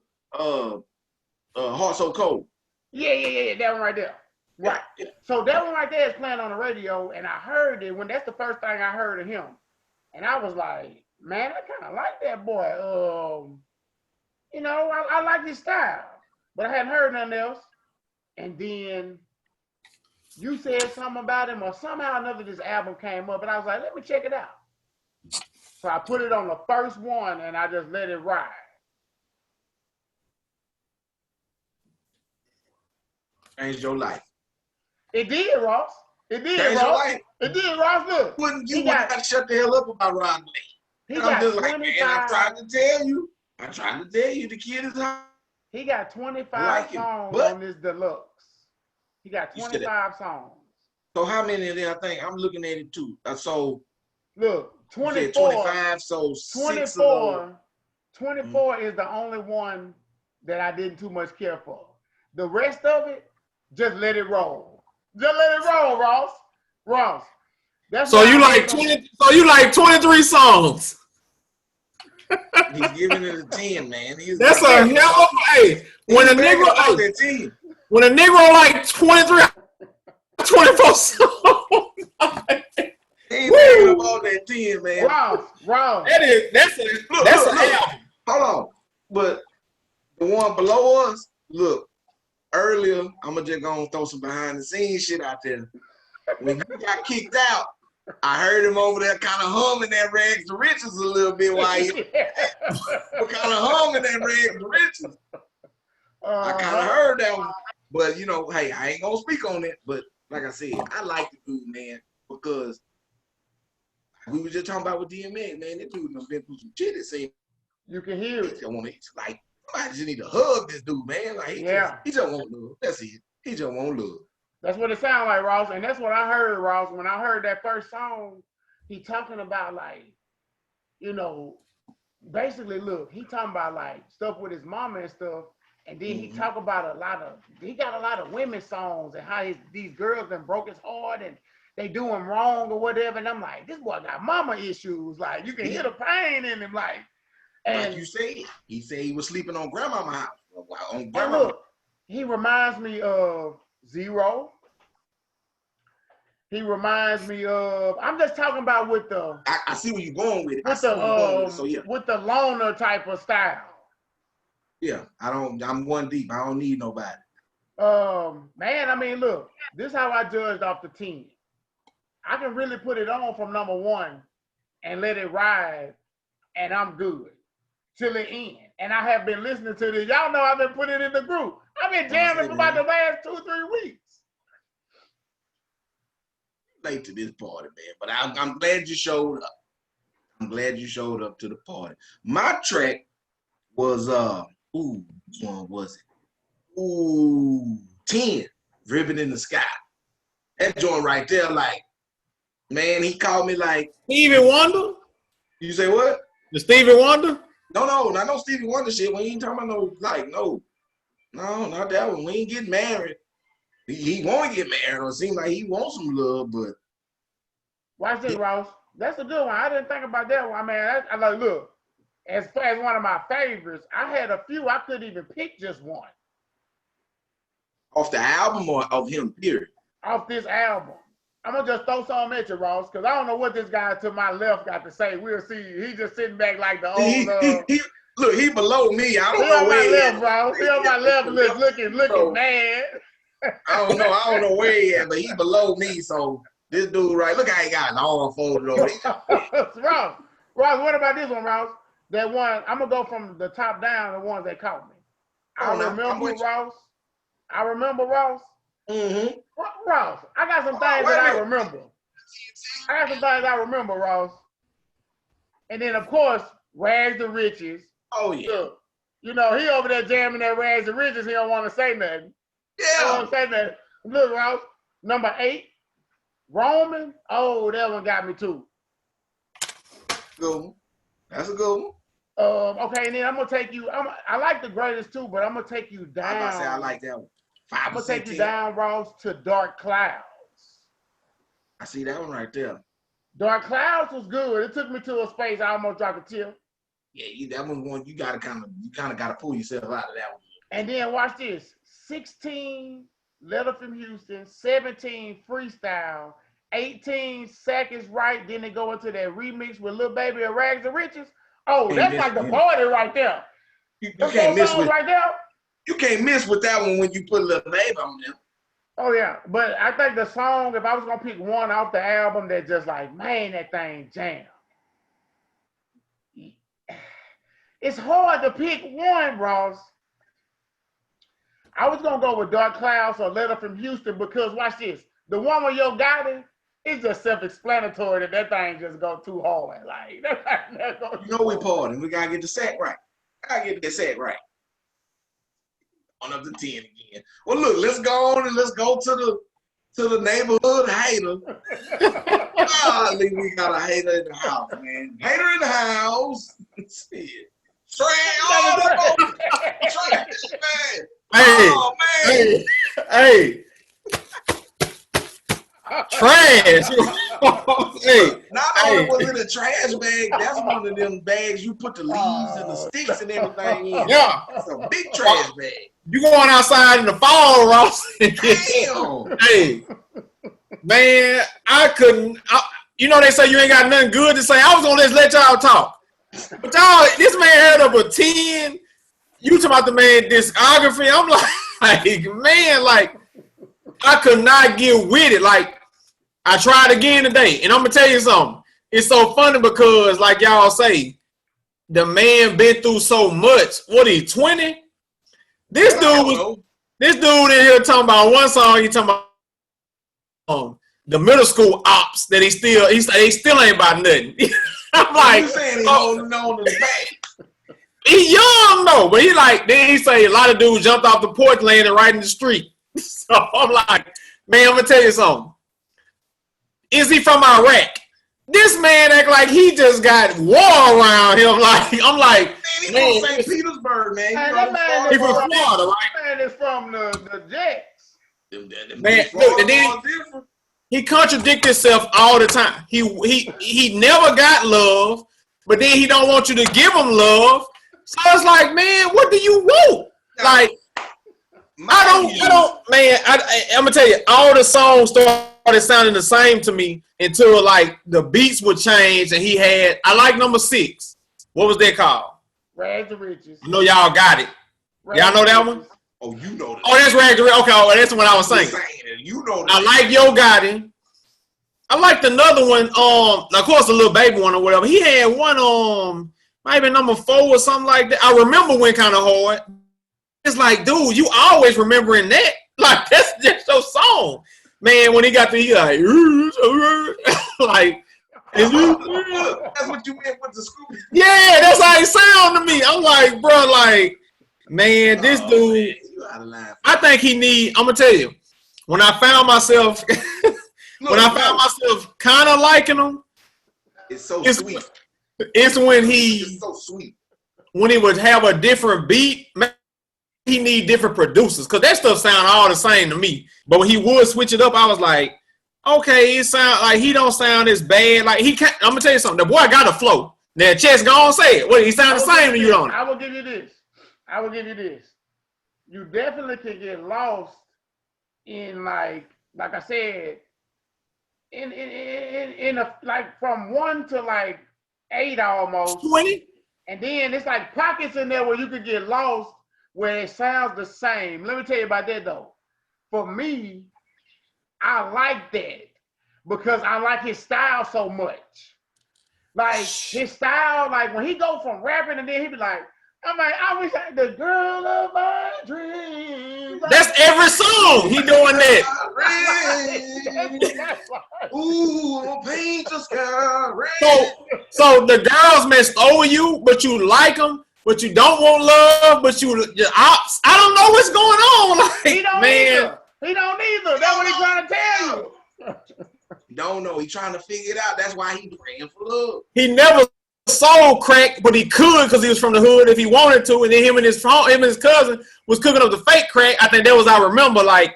Speaker 2: Heart So Cold.
Speaker 1: Yeah, that one right there. Right. Yeah. So that one right there is playing on the radio, and I heard it when that's the first thing I heard of him. And I was like, man, I kind of like that boy. You know, I like his style, but I hadn't heard nothing else. And then you said something about him, or somehow or another this album came up, and I was like, let me check it out. So I put it on the first one, and I just let it ride.
Speaker 2: Changed your life.
Speaker 1: It did, Ross. It did,
Speaker 2: Changed your
Speaker 1: Ross.
Speaker 2: life.
Speaker 1: It did, Ross. Look.
Speaker 2: You wouldn't have to shut the hell up about Rod Wave.
Speaker 1: He
Speaker 2: And
Speaker 1: got
Speaker 2: I'm just
Speaker 1: 25.
Speaker 2: like, man, I'm trying to tell you. The kid is hot.
Speaker 1: He got 25
Speaker 2: like
Speaker 1: songs on this Deluxe. He got 25 songs.
Speaker 2: So how many of them? I think I'm looking at it too. So
Speaker 1: look, 24.
Speaker 2: 25. So
Speaker 1: 24. 24 is the only one that I didn't too much care for. The rest of it, just let it roll. Just let it roll, Ross. Ross. That's
Speaker 3: so you like 20. So you like 23 songs.
Speaker 2: He's giving it a 10, man.
Speaker 3: That's a hell of a hey. When a nigga like 23, 24 songs.
Speaker 2: He ain't about that 10, man.
Speaker 1: Ross.
Speaker 3: That's an album.
Speaker 2: Hold on. But the one below us, look, earlier, I'm just gonna throw some behind the scenes shit out there. When you got kicked out, I heard him over there kind of humming that Rags to Riches a little bit while he kind of humming that Rags to Riches. I kind of heard that one. But, you know, hey, I ain't going to speak on it. But like I said, I like the dude, man, because we were just talking about with DMX, man. That dude done been through some shit, it seems.
Speaker 1: You can hear it.
Speaker 2: Like, I just need to hug this dude, man. Like, he just want love. That's it. He just want love.
Speaker 1: That's what it sounds like, Ross. And that's what I heard, Ross. When I heard that first song, he talking about, like, you know, basically, look, he talking about, like, stuff with his mama and stuff. And then he talk about he got a lot of women's songs and how these girls done broke his heart and they do him wrong or whatever. And I'm like, this boy got mama issues. Like, you can hear the pain in him. Like
Speaker 2: you said, he said he was sleeping on grandmama's house.
Speaker 1: And look, he reminds me of Zero. He reminds me of, I'm just talking about with the...
Speaker 2: I see where you're going with it.
Speaker 1: With the loner type of style.
Speaker 2: Yeah, I'm one deep. I don't need nobody.
Speaker 1: Man, I mean, look, this is how I judged off the 10. I can really put it on from number 1 and let it ride, and I'm good till the end. And I have been listening to this. Y'all know I've been putting it in the group. I've been jamming for about the last 2-3 weeks.
Speaker 2: Late to this party, man, but I'm glad you showed up. I'm glad you showed up to the party. My track was which one was it? 10, Ribbon in the Sky. That joint right there, like, man, he called me like
Speaker 3: Stevie Wonder.
Speaker 2: You say what?
Speaker 3: The Stevie Wonder?
Speaker 2: No, not no Stevie Wonder shit. We ain't talking about no, not that one. We ain't getting married. He want to get married, or it seems like he wants some love, but
Speaker 1: watch this, Ross. That's a good one. I didn't think about that one. I mean, I like, look, as far as one of my favorites, I had a few. I couldn't even pick just one.
Speaker 2: Off the album or of him, period?
Speaker 1: Off this album. I'm going to just throw something at you, Ross, because I don't know what this guy to my left got to say. We'll see. He's just sitting back like the old...
Speaker 2: Look, he below me. I don't know where he
Speaker 1: at. Ross. He on my left looking mad.
Speaker 2: I don't know where he at, but he below me, so this dude, right, look how he got an arm folded over.
Speaker 1: Ross, what about this one, Ross? That one, I'm going to go from the top down, the ones that caught me. I remember, Ross.
Speaker 2: Mm-hmm.
Speaker 1: Ross, I got some things that I remember. Ross. And then, of course, Rags to Riches.
Speaker 2: Oh, yeah.
Speaker 1: Look, you know, he over there jamming that Rags to Riches. He don't want to say nothing.
Speaker 2: Yeah.
Speaker 1: Look, Ross, number 8, Roman. Oh, that one got me too.
Speaker 2: Good one. That's a good one.
Speaker 1: Okay, and then I'm gonna take you. I like the greatest too, but I'm gonna take you down.
Speaker 2: I like that one.
Speaker 1: I'm gonna take you down, Ross, to Dark Clouds.
Speaker 2: I see that one right there.
Speaker 1: Dark Clouds was good. It took me to a space I almost dropped a tear.
Speaker 2: Yeah, that one you gotta kind of gotta pull yourself out of that one.
Speaker 1: And then watch this: 16, Letter from Houston, 17, Freestyle, 18, Seconds Right. Then they go into that remix with Lil Baby and Rags to Riches. Oh, that's like the party right there.
Speaker 2: You can't miss with
Speaker 1: right there.
Speaker 2: You can't miss with that one when you put Lil Baby on there.
Speaker 1: Oh yeah, but I think the song, if I was gonna pick one off the album, that just like, man, that thing jam. It's hard to pick one, Ross. I was gonna go with Dark Clouds or Letter from Houston because watch this. The one with Yo Gotti is just self-explanatory that thing just go too hard. Like that go
Speaker 2: You know we partying. We gotta get the set right. Gotta get the set right. On up to 10 again. Well, look, let's go on and let's go to the neighborhood hater. Golly, we got a hater in the house, man. Hater in the house. Shit. Trash, man.
Speaker 3: Hey,
Speaker 2: Oh, man.
Speaker 3: hey. Trash. Hey,
Speaker 2: Not only was it a trash bag, that's one of them bags you put the leaves and the sticks and everything in.
Speaker 3: yeah.
Speaker 2: It's a big trash bag.
Speaker 3: You going outside in the fall, Ross?
Speaker 2: Damn.
Speaker 3: Hey, man, I couldn't. You know they say you ain't got nothing good to say. I was gonna just let y'all talk. But y'all, this man had up a 10. You talking about the man discography? I'm like, man, like I could not get with it. Like I tried again today, and I'm gonna tell you something. It's so funny because, like y'all say, the man been through so much. What he 20? This dude in here talking about one song. He talking about the middle school ops that he still ain't about nothing. I'm like,
Speaker 2: you saying he holding on to the bag?
Speaker 3: He young though, but then he say a lot of dudes jumped off the porch landing right in the street. So I'm like, man, I'm gonna tell you something. Is he from Iraq? This man act like he just got war around him. Like I'm like,
Speaker 2: man, he from St. Petersburg, man.
Speaker 1: Hey, that man
Speaker 3: he from Florida, right?
Speaker 1: That man is from the Jets.
Speaker 3: Man, look, and then he contradicts himself all the time. He never got love, but then he don't want you to give him love. So it's like, man, what do you want? Like, I don't, man. I'm gonna tell you, all the songs started sounding the same to me until like the beats would change, and I like number 6. What was that called?
Speaker 1: Rags to Riches.
Speaker 3: I know y'all got it. Y'all know that one?
Speaker 2: Oh, you know that.
Speaker 3: Oh, that's Rags to Riches. Okay, well, that's what I was saying.
Speaker 2: You know that.
Speaker 3: I like Yo Gotti. I liked another one. Of course, the little baby one or whatever. He had one. Maybe number 4 or something like that. I remember Went Kind of Hard. It's like, dude, you always remembering that. Like, that's just your song. Man, when he got to, he like, like,
Speaker 2: that's what you meant with the Scooby.
Speaker 3: Yeah, that's how he sound to me. I'm like, bro, like, man, this dude, man, you out of line. I think I'm going to tell you, when I found myself, kind of liking him,
Speaker 2: it's so sweet.
Speaker 3: It's when
Speaker 2: it's so sweet.
Speaker 3: When he would have a different beat, he need different producers because that stuff sound all the same to me. But when he would switch it up, I was like, okay, it sound like he don't sound as bad. Like he can't. I'm gonna tell you something. The boy got a flow. Now, Chess, go on say it. What he sound the same to you, don't it?
Speaker 1: I will give you this. You definitely can get lost in like I said, in a like from 1 to like 8 almost
Speaker 3: 20,
Speaker 1: and then it's like pockets in there where you could get lost where it sounds the same. Let me tell you about that though. For me, I like that because I like his style so much. Like his style, like when he go from rapping and then he be like, I'm like, I wish I had the girl of my dreams.
Speaker 3: That's every song he doing that.
Speaker 2: Ooh, paint the sky red.
Speaker 3: So the girls may over you, but you like them, but you don't want love, but I don't know what's going on. Like,
Speaker 1: he don't
Speaker 3: man.
Speaker 1: He don't either. That's what he's trying to tell you.
Speaker 2: Don't know. He's trying to figure it out. That's why he's praying for love.
Speaker 3: He never sold crack, but he could because he was from the hood if he wanted to. And then him and his cousin was cooking up the fake crack. I think that was, I remember. Like,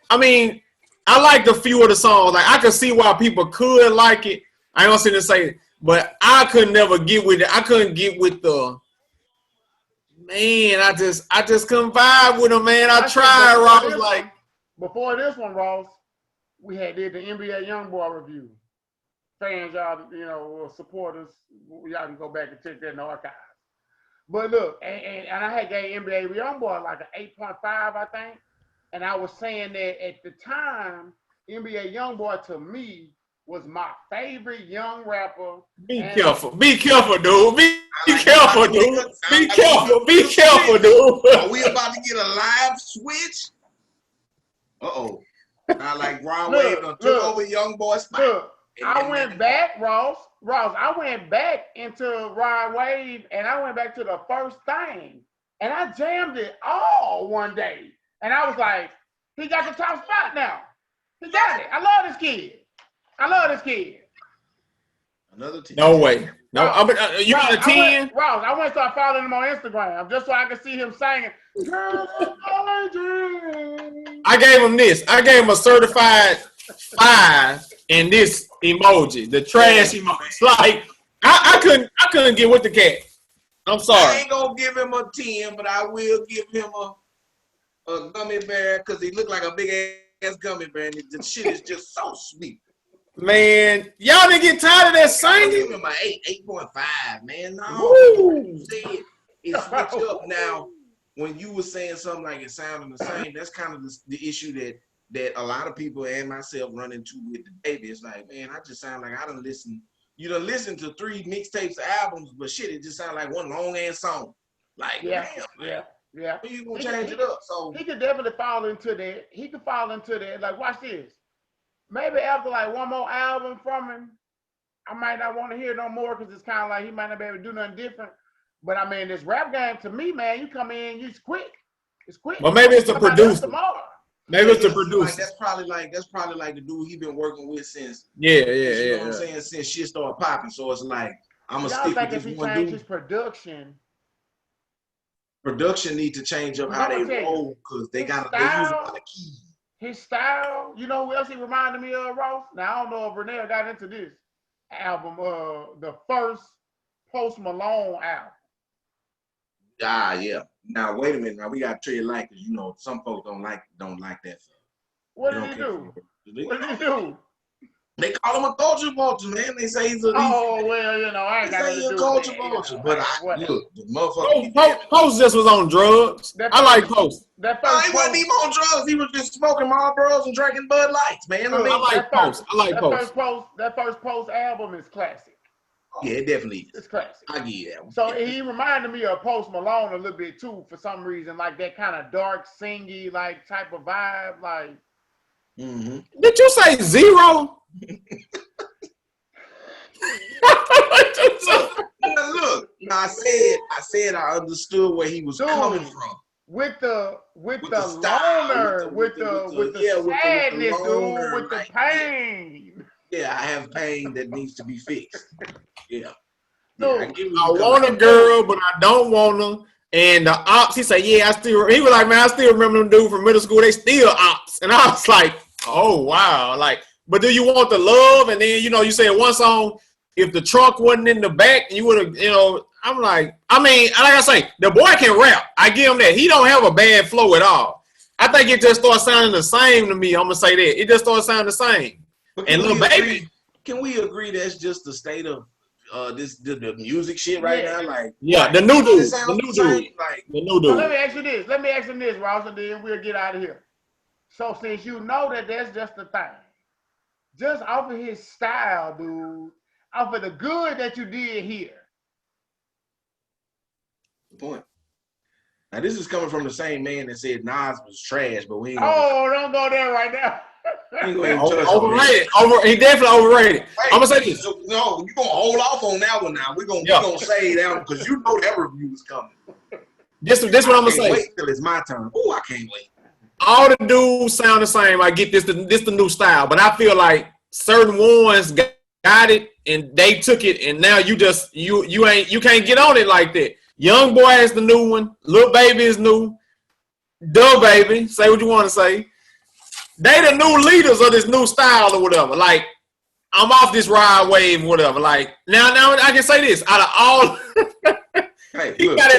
Speaker 3: I mean, I liked a few of the songs. Like, I could see why people could like it. I ain't gonna sit and say it, but I could never get with it. I couldn't get with the man. I just couldn't vibe with him, man. I tried, Ross. Like
Speaker 1: before this one, Ross, we did the NBA YoungBoy review. Fans, y'all, supporters, y'all can go back and check that in the archives. But look, and I had gave NBA YoungBoy like an 8.5, I think. And I was saying that at the time, NBA YoungBoy to me was my favorite young rapper.
Speaker 3: Be careful, dude. Be careful, dude. Be careful, dude.
Speaker 2: Are we about to get a live switch? Uh-oh. Not like Ron Wave done took over Young Boy spot.
Speaker 1: Look, I went back, Ross, I went back into Ron Wave, and I went back to the first thing, and I jammed it all one day. And I was like, he got the top spot now. He got it. I love this kid.
Speaker 2: Another 10.
Speaker 3: No way. No, you got a 10?
Speaker 1: Ross, I went to start following him on Instagram just so I could see him singing.
Speaker 3: I gave him this. I gave him a certified 5 in this emoji, the trash emoji. Like I couldn't get with the cat. I'm sorry.
Speaker 2: I ain't gonna give him a 10, but I will give him a gummy bear because he looked like a big ass gummy bear, and the shit is just so sweet.
Speaker 3: Man, y'all didn't get tired of that singing?
Speaker 2: Give him an 8.5, man. No, it's switch up now. When you were saying something like it sounding the same, that's kind of the issue that a lot of people and myself run into with the baby. It's like, man, I just sound like I done listen. You done listen to 3 mixtapes, albums, but shit, it just sound like one long ass song. Like,
Speaker 1: yeah.
Speaker 2: When you gonna change it up? So
Speaker 1: he could definitely fall into that. Like, watch this. Maybe after like one more album from him, I might not want to hear no more because it's kind of like he might not be able to do nothing different. But I mean, this rap game to me, man, you come in, it's quick. It's quick.
Speaker 3: But maybe it's the producer. Maybe it's the producer.
Speaker 2: Like, that's probably like the dude he been working with since.
Speaker 3: Yeah.
Speaker 2: You know what I'm saying? Since shit started popping. So it's like I'm gonna stick with this one dude.
Speaker 1: His production
Speaker 2: need to change up how they roll because they use a lot of keys.
Speaker 1: His style, you know who else he reminded me of, Ross? Now I don't know if Renee got into this album, the first Post Malone album.
Speaker 2: Yeah. Now wait a minute. Now we got to treat it like, because you know some folks don't like that stuff.
Speaker 1: What did he do? What did he do?
Speaker 2: They call him a culture vulture, man. They say he's a.
Speaker 1: Oh well, you know I ain't got to do
Speaker 2: culture vulture, but look, the motherfucker.
Speaker 3: Post just was on drugs. I like Post.
Speaker 2: He wasn't even on drugs. He was just smoking Marlboros and drinking Bud Lights, man.
Speaker 3: I like Post.
Speaker 1: That first Post album is classic.
Speaker 2: Yeah, it definitely is.
Speaker 1: It's classic.
Speaker 2: I get that one.
Speaker 1: So he reminded me of Post Malone a little bit too, for some reason, like that kind of dark, singy, like type of vibe, like.
Speaker 2: Mm-hmm.
Speaker 3: Did you say 0?
Speaker 2: Look. I said I understood where he was coming from.
Speaker 1: With the loner, with the sadness, dude, with the pain.
Speaker 2: Yeah, I have pain that needs to be fixed. Yeah.
Speaker 3: I want a girl, but I don't want her. And the ops, he said, he was like, man, I still remember them dude from middle school. They still ops. And I was like, oh, wow. Like, but do you want the love? And then, you said one song, if the trunk wasn't in the back, you would have, I'm like, like I say, the boy can rap. I give him that. He don't have a bad flow at all. I think it just starts sounding the same to me. I'm going to say that. It just starts sounding the same. And Lil Baby.
Speaker 2: Can we agree that's just the state of the music shit right now? Like,
Speaker 3: the new dude. The new dude.
Speaker 1: So let me ask you this, Ross, and then we'll get out of here. So since you know that's just the thing, just off of his style, dude, off of the good that you did here.
Speaker 2: Good point. Now this is coming from the same man that said Nas was trash, but we ain't
Speaker 1: don't go there right now.
Speaker 3: Overrated. He definitely overrated. I'm gonna say this.
Speaker 2: No, you're gonna hold off on that one now. We're gonna say that one because you know that review is coming.
Speaker 3: This what I'm gonna say.
Speaker 2: Wait till it's my turn. Oh, I can't wait.
Speaker 3: All the dudes sound the same. I get this the new style, but I feel like certain ones got it and they took it, and now you can't get on it like that. Young Boy is the new one. Lil Baby is new. Duh Baby, say what you want to say. They the new leaders of this new style or whatever. Like, I'm off this ride wave or whatever. Like, now I can say this. Out of all...
Speaker 2: Hey,
Speaker 3: he
Speaker 2: look,
Speaker 3: got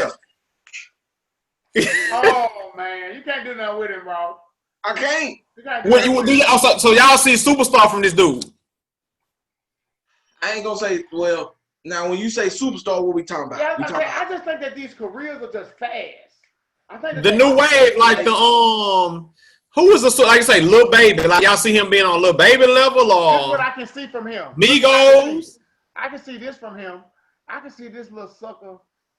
Speaker 3: it.
Speaker 1: Oh, man. You can't do nothing with him, bro.
Speaker 2: I can't.
Speaker 3: So y'all see Superstar from this dude?
Speaker 2: I ain't going to say, well, now when you say Superstar, what we talking about?
Speaker 1: Yeah, I just think that these careers are just fast. I think
Speaker 3: the new wave, like Who is the, like you say, Lil Baby? Like y'all see him being on Lil Baby level
Speaker 1: This is
Speaker 3: or
Speaker 1: what I can see from him.
Speaker 3: Migos?
Speaker 1: I can see this from him. I can see this little sucker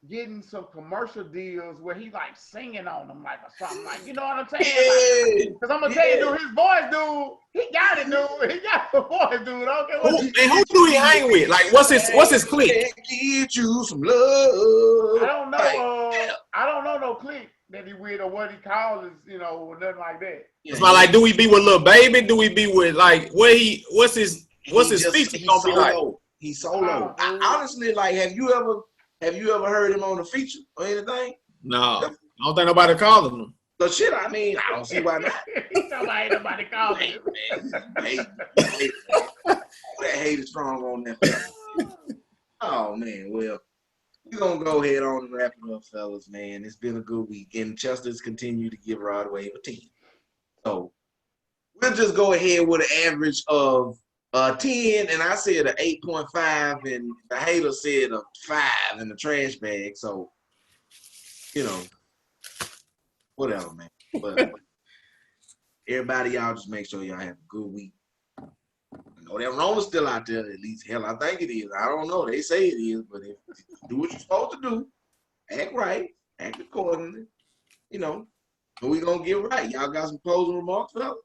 Speaker 1: getting some commercial deals where he like singing on them like or something like, you know what I'm saying?
Speaker 2: Yeah.
Speaker 1: Because I'm gonna tell you, dude, his voice, dude, he got it, dude. He got the voice, dude. Okay,
Speaker 3: Who do he hang with? Like what's his clique?
Speaker 2: Get you some love.
Speaker 1: I don't know. I don't know no clique that he with or what he calls, you know, or nothing like that.
Speaker 3: Yeah, it's not like, do we be with Lil Baby? Do we be with like what's his feature gonna be like?
Speaker 2: He's solo. Honestly, like, have you ever heard him on a feature or anything?
Speaker 3: No, I don't think nobody calling him.
Speaker 2: So shit, I mean, I don't see why not.
Speaker 1: Somebody, nobody calling him.
Speaker 2: That hate is strong on that. Oh man, well, we're gonna go ahead on and wrap it up, fellas, man. It's been a good week, and Chester's continue to give Rod Wave a 10. So we'll just go ahead with an average of 10, and I said an 8.5, and the hater said a 5 in the trash bag. So, you know, whatever, man. But everybody, y'all just make sure y'all have a good week. I know that Rona's still out there, at least. Hell, I think it is. I don't know. They say it is, but if you do what you're supposed to do, act right, act accordingly, you know, and we're going to get right. Y'all got some closing remarks, fellas?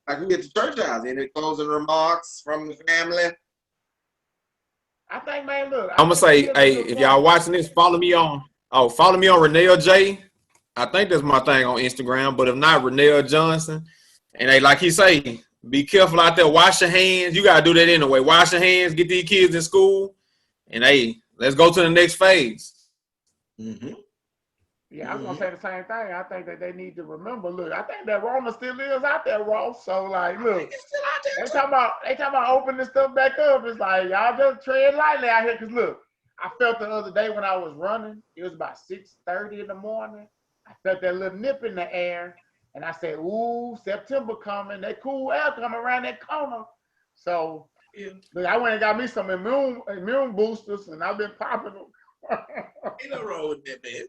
Speaker 2: Like we at the church house. Any closing remarks from the family?
Speaker 1: I think, man, look.
Speaker 3: I'm gonna say, hey, if y'all watching this, follow me on Renell J. I think that's my thing on Instagram. But if not, Renell Johnson. And hey, like he say, be careful out there. Wash your hands. You gotta do that anyway. Wash your hands. Get these kids in school. And hey, let's go to the next phase.
Speaker 2: Mm-hmm.
Speaker 1: Yeah, I was gonna say the same thing. I think that they need to remember. Look, I think that Rona still is out there, Ross. So like, look, they talking about opening this stuff back up. It's like y'all just tread lightly out here. Cause look, I felt the other day when I was running, it was about 6:30 in the morning. I felt that little nip in the air, and I said, "Ooh, September coming. That cool air coming around that corner." So, look, I went and got me some immune boosters, and I've been popping them.
Speaker 2: Ain't no wrong with that, man.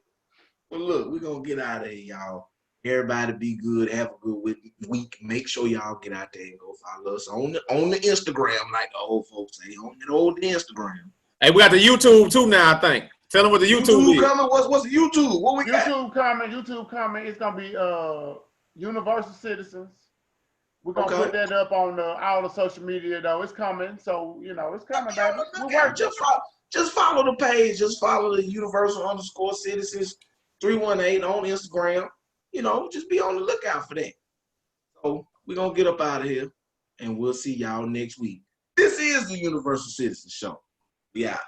Speaker 2: Well, look, we're going to get out of here, y'all. Everybody be good. Have a good week. Make sure y'all get out there and go follow us on the Instagram, like the old folks say, on the old Instagram.
Speaker 3: Hey, we got the YouTube too now, I think. Tell them what the YouTube is.
Speaker 2: Coming. What's the YouTube? What we got?
Speaker 1: YouTube coming. It's going to be Universal Citizens. We're going to put that up on all the social media, though. It's coming. So, you know, it's coming, baby. We work.
Speaker 2: Just follow the page. Just follow the Universal_Citizens 318 on Instagram. You know, just be on the lookout for that. So we're going to get up out of here, and we'll see y'all next week. This is the Universal Citizens Show. We out.